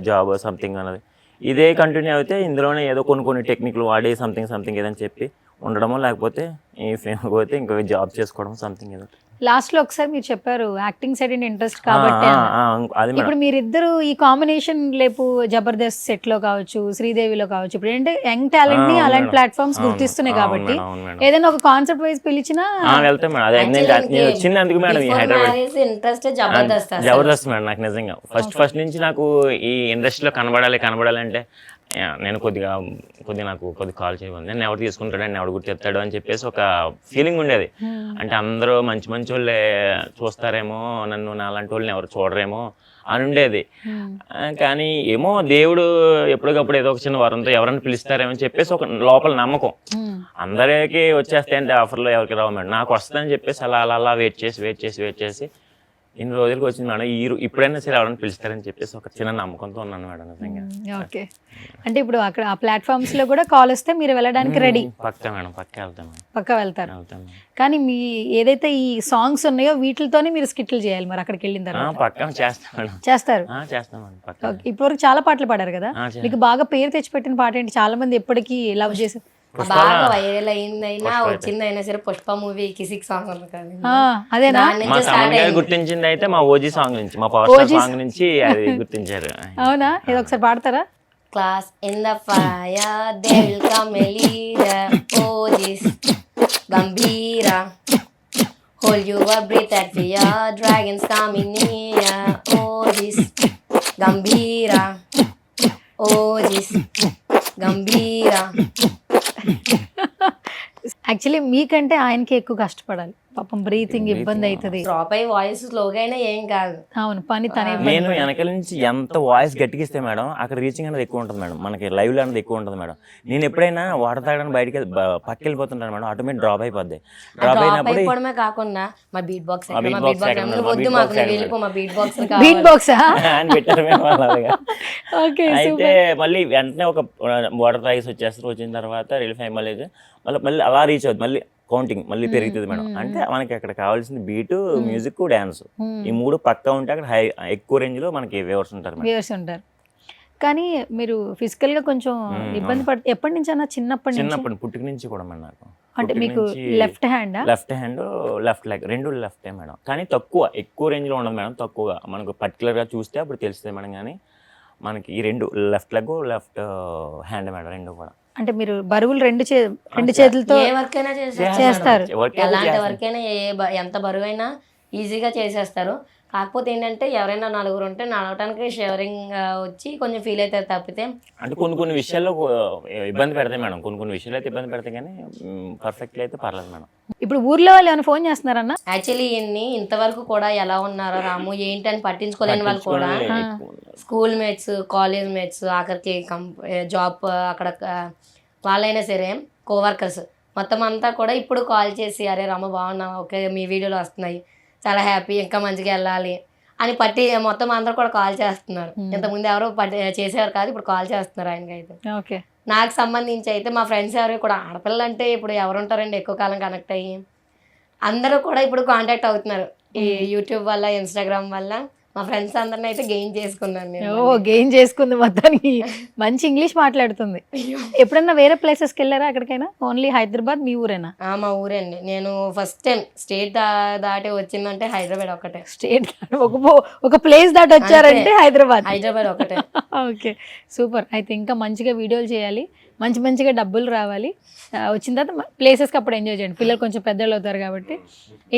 జాబ్ సంథింగ్ అన్నది ఇదే కంటిన్యూ అయితే ఇందులోనే ఏదో కొన్ని టెక్నిక్లు వాడి సంథింగ్ ఏదని చెప్పి ఉండడమో, లేకపోతే ఈ ఫేమ్ పోతే ఇంకో జాబ్ చేసుకోవడం సంథింగ్ ఏదో. లాస్ట్ లో ఒకసారి మీరు చెప్పారు యాక్టింగ్ సైడ్ ఇంట్రెస్ట్ కాబట్టి. ఇప్పుడు మీరిద్దరు ఈ కాంబినేషన్ లేపు జబర్దస్త్ సెట్ లో కావచ్చు, శ్రీదేవిలో కావచ్చు, ఇప్పుడు ఏంటంటే యంగ్ టాలెంట్ ని అలాంటి ప్లాట్ఫామ్స్ గుర్తిస్తున్నాయి కాబట్టి ఏదైనా ఒక కాన్సెప్ట్ వైజ్ పిలిచినా వెళ్తాం మేడం. వచ్చింది అందుకు మేడం ఈ హైదరాబాద్ ఇంట్రెస్ట్ జబర్దస్త్ మేడం. నాకు నిజంగా ఫస్ట్ నుంచి నాకు ఈ ఇండస్ట్రీలో కనబడాలి అంటే నేను కొద్దిగా నాకు కాల్ చేయమని, నేను ఎవరు తీసుకుంటాడు, నేను ఎవరు గుర్తిస్తాడు అని చెప్పేసి ఒక ఫీలింగ్ ఉండేది. అంటే అందరూ మంచి వాళ్ళే చూస్తారేమో నన్ను, నా అలాంటి వాళ్ళని ఎవరు చూడరేమో అని ఉండేది. కానీ ఏమో దేవుడు ఎప్పటికప్పుడు ఏదో ఒక చిన్న వరంతో ఎవరైనా పిలుస్తారేమో అని చెప్పేసి ఒక లోపల నమ్మకం. అందరికీ వచ్చేస్తాయంటే ఆఫర్లో ఎవరికి రావు మేడం. నాకు వస్తుందని చెప్పేసి అలా వెయిట్ చేసి ఇన్ని రోజులకి వచ్చింది మేడం. ఇప్పుడైనా సరే ఎవరైనా పిలుస్తారని చెప్పేసి ఒక చిన్న నమ్మకంతో ఉన్నాను మేడం నిజంగా. ఓకే, అంటే ఇప్పుడు అక్కడ ఆ ప్లాట్ఫామ్స్ లో కూడా కాల్ వస్తే మీరు వెళ్ళడానికి రెడీ? పక్కా మేడం, పక్కా వెళ్తారు. కానీ మీ ఏదైతే ఈ సాంగ్స్ ఉన్నాయో వీటితోనే మీరు స్కిట్లు చేయాలి మరి అక్కడికి వెళ్ళిన తర్వాత. పక్కా చేస్తాం మేడం. చేస్తారు? చేస్తాం మేడం. ఇప్పటివరకు చాలా పాటలు పాడారు కదా, మీకు బాగా పేరు తెచ్చిపెట్టిన పాట ఏంటి? చాలా మంది ఎప్పటికీ లవ్ చేసి బాగా వైరల్ అయిందైనా వచ్చిందైనా సరే పుష్ప మూవీ కిసిక్ సాంగ్ ఉంది కదా, అదేనా గుర్తించింది? అయితే మా ఓజీ సాంగ్ నుంచి, మా పవర్ స్టార్ సాంగ్ నుంచి అది గుర్తించారు. అవునా? ఏదో ఒకసారి పాడతారా? Class in the fire they will come a leader Ojas Gambhira hold your breath at fear dragons coming near Ojas Gambhira Ojas Gambhira. Actually మీకంటే ఆయనకి ఎక్కువ కష్టపడాలి పాపం, బ్రీతింగ్ ఇబ్బంది అవుతుంది. డ్రాప్ అయ్యి వాయిస్ స్లోగా అయినా ఏం కాదు. అవును, పని తనే నేను వెనకాల నుంచి ఎంత వాయిస్ గట్టిగిస్తే మేడం అక్కడ రీచింగ్ అనేది ఎక్కువ ఉంటుంది మేడం, మనకి లైవ్లో అనేది ఎక్కువ ఉంటుంది మేడం. నేను ఎప్పుడైనా వాటర్ తాగడానికి బయటకి పక్కకి వెళ్ళిపోతుంటాను మేడం, ఆటోమేటిక్ డ్రాప్ అయిపోద్ది. డ్రాప్ డ్రాప్ అయినప్పుడు అయిపోవడమే కాకుండా మా బీట్ బాక్స్ మా beat box ఎక్కడ ఉంది? మా వద్దు beat మాకు box నువ్వు ఎక్కడ వెళ్ళిపో, మా బీట్ బాక్స్ బీట్ బాక్సా? అని పెట్టారు మేము అలాగా. ఓకే, అయితే మళ్ళీ వెంటనే ఒక వాటర్ తాగేసి వచ్చేస్తారు. వచ్చిన తర్వాత రిలీఫ్ అయ్యి మళ్ళీ అలా రీచ్ అవుతుంది, మళ్ళీ కౌంటింగ్ మళ్ళీ పెరుగుతుంది మేడం. అంటే మనకి అక్కడ కావాల్సింది బీటు, మ్యూజిక్, డాన్స్, ఈ మూడు పక్కా ఉంటే అక్కడ ఎక్కువ రేంజ్ లో మనకి వ్యూవర్స్ ఉంటారు మేడం. వ్యూవర్స్ ఉంటారు. కానీ మీరు ఫిజికల్ గా కొంచెం ఇబ్బంది పడి ఎప్పటి నుంచి అన్న? చిన్నప్పటి పుట్టుక నుంచి కూడా మేడం నాకు. అంటే మీకు లెఫ్ట్ హ్యాండ్ లెఫ్ట్ లెగ్ రెండు లెఫ్టే మేడం, కానీ ఎక్కువ రేంజ్ లో ఉండదు మేడం, తక్కువగా. మనకు పర్టికులర్ గా చూస్తే అప్పుడు తెలుస్తుంది మేడం. కానీ మనకి ఈ రెండు left leg left hand madam, రెండు కూడా. అంటే మీరు బరువులు రెండు చేతులతో ఏ వర్క్ అయినా చేస్తారు. ఎలాంటి వర్క్ అయినా ఎంత బరువు అయినా ఈజీగా చేసేస్తారు. కాకపోతే ఏంటంటే ఎవరైనా నలుగురు ఉంటే నడవటానికి షేరింగ్ వచ్చి కొంచెం ఫీల్ అవుతారు తప్పితే. అంటే కొన్ని విషయాల్లో ఇబ్బంది పెడతాయి మేడం, కొన్ని విషయాలు అయితే ఇబ్బంది పెడతాయి, కానీ పర్ఫెక్ట్లీ అయితే పర్లేదు మేడం. ఇప్పుడు ఊర్లో వాళ్ళు ఏమైనా ఫోన్ చేస్తున్నారన్న? యాక్చువల్లీ ఇన్ని ఇంతవరకు కూడా ఎలా ఉన్నారో రాము ఏంటని పట్టించుకోలేని వాళ్ళు కూడా స్కూల్ మేట్స్, కాలేజ్ మేట్స్, ఆఖరికి జాబ్ అక్కడ వాళ్ళైనా సరే కోవర్కర్స్ మొత్తం అంతా కూడా ఇప్పుడు కాల్ చేసి అరే రాము బాగున్నావా, ఓకే మీ వీడియోలు వస్తున్నాయి, చాలా హ్యాపీ, ఇంకా మంచిగా వెళ్ళాలి అని మొత్తం అందరూ కూడా కాల్ చేస్తున్నారు. ఇంతకుముందు ఎవరో చేసేవారు కాదు, ఇప్పుడు కాల్ చేస్తున్నారు ఆయనకైతే. ఓకే, నాకు సంబంధించి అయితే మా ఫ్రెండ్స్ ఎవరు కూడా ఆడపిల్లలు అంటే ఇప్పుడు ఎవరు ఉంటారండి ఎక్కువ కాలం కనెక్ట్ అయ్యి, అందరూ కూడా ఇప్పుడు కాంటాక్ట్ అవుతున్నారు ఈ యూట్యూబ్ వల్ల, ఇన్స్టాగ్రామ్ వల్ల. మా ఫ్రెండ్స్ అందరిని అయితే గెయిన్ చేసుకున్నాను నేను. గెయిన్ చేసుకుంది మొత్తానికి. మంచి ఇంగ్లీష్ మాట్లాడుతుంది. ఎప్పుడన్నా వేరే ప్లేసెస్కి వెళ్ళారా ఎక్కడికైనా? ఓన్లీ హైదరాబాద్ మీ ఊరేనా? మా ఊరండి. నేను ఫస్ట్ టైం స్టేట్ దాటి వచ్చిందంటే హైదరాబాద్ ఒకటే. స్టేట్ ఒక ప్లేస్ దాటి వచ్చారంటే హైదరాబాద్ ఒకటే. Okay, super. అయితే ఇంకా మంచిగా వీడియోలు చేయాలి, మంచిగా డబ్బులు రావాలి. వచ్చిన తర్వాత ప్లేసెస్కి అప్పుడు ఎంజాయ్ చేయండి. పిల్లలు కొంచెం పెద్దలు అవుతారు కాబట్టి.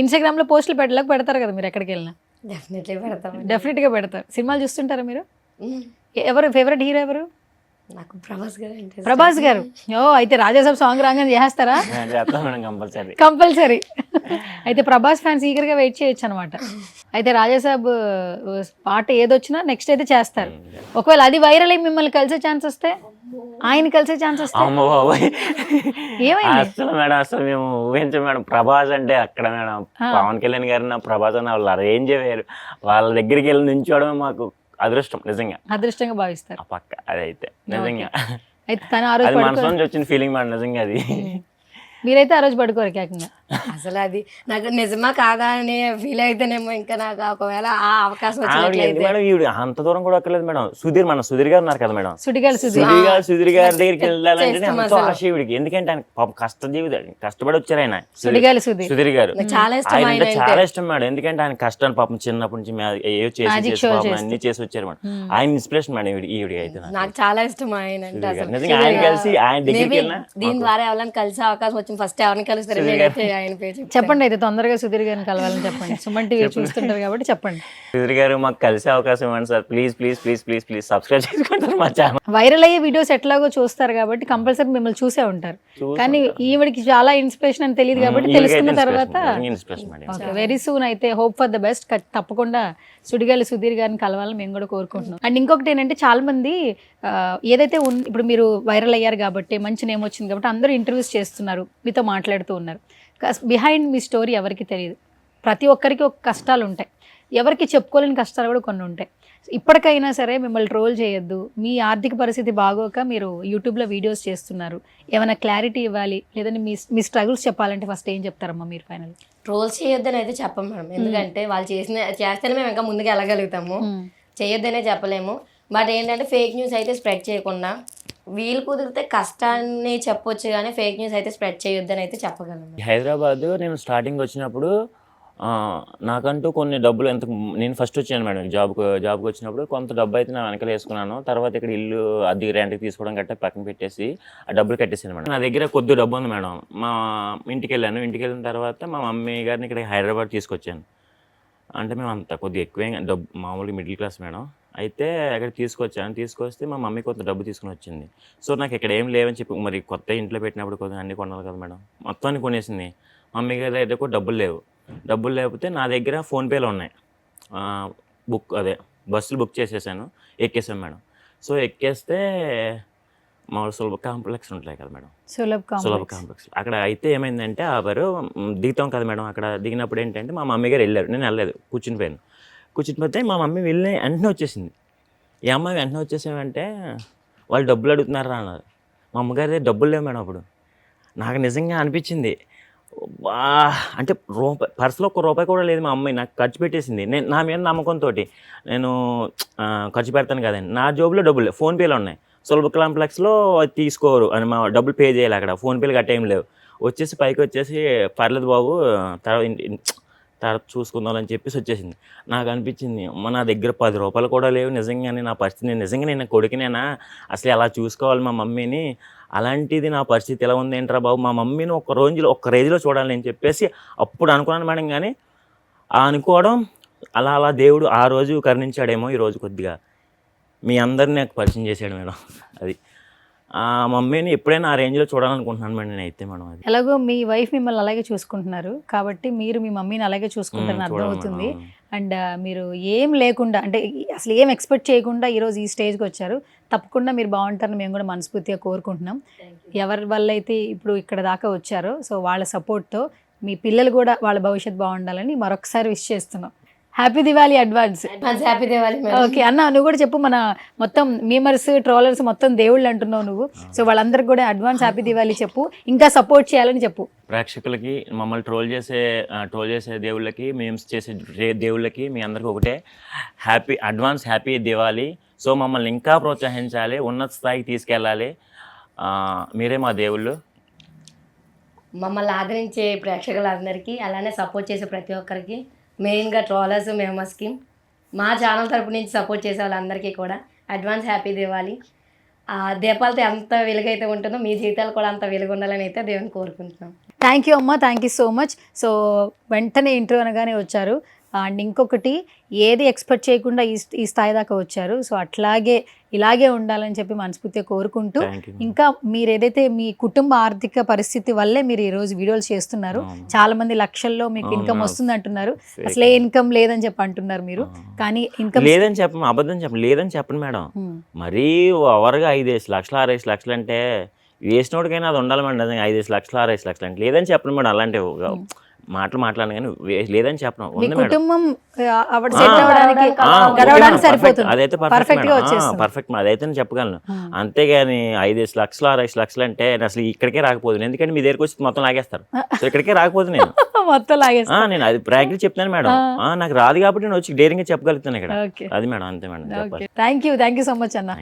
ఇన్స్టాగ్రామ్లో పోస్టులు పెడతారు కదా మీరు ఎక్కడికి వెళ్ళినా? డెఫినెట్గా పెడతారు. సినిమాలు చూస్తుంటారా మీరు? ఎవరు ఫేవరెట్ హీరో ఎవరు? నాకు ప్రభాస్ గారు అంటే. ప్రభాస్ గారు. అయితే రాజాసాబ్ సాంగ్ రాగానే చేస్తారా? కంపల్సరీ. అయితే ప్రభాస్ ఫ్యాన్స్ ఈగర్ గా వెయిట్ చేయొచ్చు అనమాట. అయితే రాజాసాబ్ పాట ఏదొచ్చినా నెక్స్ట్ అయితే చేస్తారు. ఒకవేళ అది వైరల్ అయ్యి మిమ్మల్ని కలిసే ఛాన్స్ వస్తే, ఆయన కలిసే ఛాన్స్ వస్తే ఏమైంది? అసలు మేడం అసలు మేము ఊహించాం మేడం. ప్రభాస్ అంటే అక్కడ మేడం పవన్ కళ్యాణ్ గారిన ప్రభాస్ అని వాళ్ళు అరేంజ్ అయ్యారు. వాళ్ళ దగ్గరికి వెళ్ళి నించోవడమే మాకు అదృష్టం, నిజంగా అదృష్టంగా భావిస్తారు పక్క. అదైతే నిజంగా అయితే తను ఆ రోజు అది మనసు నుంచి వచ్చిన ఫీలింగ్ మేడం, నిజంగా అది. మీరైతే ఆ రోజు పడుకోరు ఏకంగా. అసలు అది నాకు నిజమా కాదా అని ఫీల్ అయితేనేమో ఇంకా నాకు ఒకవేళ ఆ అవకాశం వచ్చినట్లయితే. మేడం ఈవిడ అంత దూరం కూడా అక్కర్లేదు మేడం. సుధీర్ గారు ఉన్నారు కదా మేడం, సుధీర్ గారి దగ్గరికి వెళ్ళాలంటే ఎంతో ఆశ ఈవిడికి. ఎందుకంటే ఆయన పాపం కష్టపడి వచ్చారు ఆయన. సుధీర్ గారు చాలా ఇష్టం మేడం. ఎందుకంటే ఆయన కష్టాన్ని పాపం చిన్నప్పటి నుంచి ఏవో చేసి అన్ని చేసి వచ్చారు మేడం. ఆయన ఇన్స్పిరేషన్ మేడం ఈవిడికి. అయితే నాకు చాలా ఇష్టం ఆయన అంటే. నిజంగా ఆయన కలిసి ఆయన దగ్గరికి వెళ్ళినా దీని ద్వారా ఎవరైనా కలిసే అవకాశం వచ్చింది. ఫస్ట్ ఎవరిని కలుస్తారు చెప్పండి. అయితే తొందరగా సుధీర్ గారిని కలవాలని చెప్పండి. సుమన్ టీవీ చూస్తుంటారు కాబట్టి చెప్పండి. సుధీర్ గారు మాకు కలిసే అవకాశం ఇవ్వండి sir, please please please please please subscribe చేసుకుంటారు మా ఛానల్. వైరల్ అయ్యే వీడియోస్ ఎట్లాగో చూస్తారు కాబట్టి కంపల్సరీ మిమ్మల్ని చూసే ఉంటారు. కానీ ఈవిడికి చాలా ఇన్స్పిరేషన్ అని తెలియదు కాబట్టి తెలుసుకున్న తర్వాత వెరీ సూన్ అయితే హోప్ ఫర్ ద బెస్ట్. తప్పకుండా సుడిగాలి సుధీర్ గారిని కలవాలని మేము కూడా కోరుకుంటున్నాం. అండ్ ఇంకొకటి ఏంటంటే చాలా మంది ఏదైతే ఇప్పుడు మీరు వైరల్ అయ్యారు కాబట్టి మంచి నేమ్ వచ్చింది కాబట్టి అందరూ ఇంటర్వ్యూస్ చేస్తున్నారు, మీతో మాట్లాడుతూ ఉన్నారు. బిహైండ్ మీ స్టోరీ ఎవరికి తెలియదు. ప్రతి ఒక్కరికి ఒక కష్టాలు ఉంటాయి, ఎవరికి చెప్పుకోలేని కష్టాలు కూడా కొన్ని ఉంటాయి. ఇప్పటికైనా సరే మిమ్మల్ని ట్రోల్ చేయొద్దు. మీ ఆర్థిక పరిస్థితి బాగోక మీరు యూట్యూబ్లో వీడియోస్ చేస్తున్నారు, ఏమైనా క్లారిటీ ఇవ్వాలి లేదంటే మీ స్ట్రగుల్స్ చెప్పాలంటే ఫస్ట్ ఏం చెప్తారమ్మా మీరు? ఫైనల్ ట్రోల్స్ చేయొద్దని అయితే చెప్పం మేడం, ఎందుకంటే వాళ్ళు చేస్తేనే మేము ఇంకా ముందుకు వెళ్ళగలుగుతాము. చేయొద్దనే చెప్పలేము. బట్ ఏంటంటే ఫేక్ న్యూస్ అయితే స్ప్రెడ్ చేయకుండా, వీలు కుదిరితే కష్టాన్ని చెప్పొచ్చు కానీ ఫేక్ న్యూస్ అయితే స్ప్రెడ్ చేయొద్దని అయితే చెప్పగలను. హైదరాబాద్ నేను స్టార్టింగ్ వచ్చినప్పుడు నాకంటూ కొన్ని డబ్బులు నేను ఫస్ట్ వచ్చాను మేడం జాబ్కి వచ్చినప్పుడు కొంత డబ్బు అయితే నా వెనకాల వేసుకున్నాను. తర్వాత ఇక్కడ ఇల్లు అద్దె రెంట్కి తీసుకోవడం గట్టా పక్కన పెట్టేసి ఆ డబ్బులు కట్టేసాను మేడం. నా దగ్గర కొద్ది డబ్బు ఉంది మేడం. మా ఇంటికి వెళ్ళిన తర్వాత మా మమ్మీ గారిని ఇక్కడ హైదరాబాద్ తీసుకొచ్చాను. అంటే మేము అంత కొద్దిగా ఎక్కువే డబ్బు, మామూలుగా మిడిల్ క్లాస్ మేడం. అయితే అక్కడ తీసుకొస్తే మా మమ్మీ కొంత డబ్బు తీసుకుని వచ్చింది. సో నాకు ఇక్కడ ఏం లేవని చెప్పి మరి కొత్త ఇంట్లో పెట్టినప్పుడు కొద్దిగా అన్నీ కొనాలి కదా మేడం, మొత్తం అన్ని కొనేసింది. మమ్మీ గారి దగ్గర కూడా డబ్బులు లేకపోతే నా దగ్గర ఫోన్పేలో ఉన్నాయి. బస్సులు బుక్ చేసేసాను, ఎక్కేసాను మేడం. సో ఎక్కేస్తే మా సులభ కాంప్లెక్స్ ఉంటాయి కదా మేడం, సులభ కాంప్లెక్స్. అక్కడ అయితే ఏమైందంటే దిగుతాం కదా మేడం, అక్కడ దిగినప్పుడు ఏంటంటే మా మమ్మీ గారు వెళ్ళారు, నేను వెళ్ళలేదు, కూర్చునిపోతే మా మమ్మీ వెళ్ళి వెంటనే వచ్చేసింది. ఈ అమ్మాయి వెంటనే వచ్చేసామంటే వాళ్ళు డబ్బులు అడుగుతున్నారా అన్నారు. మా అమ్మగారి డబ్బులు లేవు మేడం. అప్పుడు నాకు నిజంగా అనిపించింది, అంటే పర్సులో ₹1 కూడా లేదు. మా అమ్మాయి నాకు ఖర్చు పెట్టేసింది. నేను నా మీద నమ్మకంతో నేను ఖర్చు పెడతాను కదండి, నా జోబులో డబ్బులు లేవు, ఫోన్పేలో ఉన్నాయి. సులభ కాంప్లెక్స్లో తీసుకోరు అని మా డబ్బులు పే చేయాలి, అక్కడ ఫోన్పేలు గట్ట ఏం లేవు. పైకి వచ్చేసి పర్లేదు బాబు తర్వాత చూసుకుందామని చెప్పేసి వచ్చేసింది. నాకు అనిపించింది, నా దగ్గర ₹10 కూడా లేవు నిజంగానే, నా పరిస్థితి నేను కొడుకునేనా, అసలు ఎలా చూసుకోవాలి మా మమ్మీని, అలాంటిది నా పరిస్థితి ఎలా ఉంది ఏంట్రా బాబు, మా మమ్మీని ఒక్క రేంజ్లో చూడాలి అని చెప్పేసి అప్పుడు అనుకున్నాను మేడం. కానీ అనుకోవడం అలా దేవుడు ఆ రోజు కరుణించాడేమో, ఈరోజు కొద్దిగా మీ అందరిని నాకు పరిచయం చేశాడు మేడం. అది మమ్మీని ఎప్పుడైనా ఆ రేంజ్లో చూడాలనుకుంటున్నాను మేడం నేనైతే మేడం. అది ఎలాగో మీ వైఫ్ మిమ్మల్ని అలాగే చూసుకుంటున్నారు కాబట్టి మీరు మీ మమ్మీని అలాగే చూసుకుంటారని అర్థమవుతుంది. అండ్ మీరు ఏం లేకుండా, అంటే అసలు ఏం ఎక్స్పెక్ట్ చేయకుండా ఈరోజు ఈ స్టేజ్కి వచ్చారు. తప్పకుండా మీరు బాగుంటారని మేము కూడా మనస్ఫూర్తిగా కోరుకుంటున్నాం. ఎవరి వల్ల అయితే ఇప్పుడు ఇక్కడ దాకా వచ్చారో సో వాళ్ళ సపోర్ట్తో మీ పిల్లలు కూడా వాళ్ళ భవిష్యత్తు బాగుండాలని మరొకసారి విష్ చేస్తున్నాం. Happy Diwali advance. Happy Diwali. Okay అన్న, నువ్వు కూడా చెప్పు, మన మొత్తం మీమర్స్ ట్రోలర్స్ మొత్తం దేవుళ్ళు అంటున్నావు నువ్వు, సో వాళ్ళందరికీ కూడా అడ్వాన్స్ హ్యాపీ దివాళీ చెప్పు, ఇంకా సపోర్ట్ చేయాలని చెప్పు. ప్రేక్షకులకి, మమ్మల్ని ట్రోల్ చేసే దేవుళ్ళకి, మేమ్స్ చేసే దేవుళ్ళకి, మీ అందరికీ ఒకటే అడ్వాన్స్ హ్యాపీ దివాళీ. సో మమ్మల్ని ఇంకా ప్రోత్సహించాలి, ఉన్నత స్థాయికి తీసుకెళ్ళాలి, మీరే మా దేవుళ్ళు. మమ్మల్ని ఆదరించే ప్రేక్షకులందరికీ, అలానే సపోర్ట్ చేసే ప్రతి ఒక్కరికి, మెయిన్గా ట్రోలర్స్ మేమర్స్కి, మా ఛానల్ తరపు నుంచి సపోర్ట్ చేసే వాళ్ళందరికీ కూడా అడ్వాన్స్ హ్యాపీ దివాళీ. దీపాలతో ఎంత వెలుగైతే ఉంటుందో మీ జీవితాలు కూడా అంత వెలుగు ఉండాలని అయితే దేవుని కోరుకుంటున్నాం. థ్యాంక్ యూ అమ్మ, thank you so much. So వెంటనే ఇంటర్వ్యూ అనగానే వచ్చారు. అండ్ ఇంకొకటి, ఏది ఎక్స్పెక్ట్ చేయకుండా ఈ స్థాయి దాకా వచ్చారు. సో ఇలాగే ఉండాలని చెప్పి మనస్ఫూర్తిగా కోరుకుంటూ, ఇంకా మీరు ఏదైతే మీ కుటుంబ ఆర్థిక పరిస్థితి వల్లే మీరు ఈరోజు వీడియోలు చేస్తున్నారు, చాలా మంది లక్షల్లో మీకు ఇన్కమ్ వస్తుంది అంటున్నారు, అసలే ఇన్కమ్ లేదని చెప్పి అంటున్నారు మీరు. కానీ ఇన్కమ్ లేదని చెప్పండి, అబద్ధం చెప్పండి, లేదని చెప్పండి మేడం. మరీ ఓవర్గా 5 లక్షలు 6 లక్షలు అంటే వేసినోడికైనా అది ఉండాలి మేడం. 5 లక్షలు 6 లక్షలు అంటే లేదని చెప్పండి మేడం. అలాంటివి మాట్లాడను కానీ లేదని చెప్పను. అదైతే పర్ఫెక్ట్, అదైతే నేను చెప్పగలను. అంతేగాని 5 లక్షలు 6 లక్షలు అంటే అసలు ఇక్కడికే రాకపోదు, ఎందుకంటే మీ దగ్గరికి వచ్చి మొత్తం లాగేస్తారు. సో ఇక్కడికే రాకపోదు నేను మొత్తం లాగేస్తాను. నేను అది ప్రాక్టీస్ చెప్తాను మేడం, నాకు రాదు కాబట్టి నేను వచ్చి డేరింగ్ గా చెప్పగలుగుతాను ఇక్కడ. అది మేడం, అంతే madam. Thank you so much అన్న.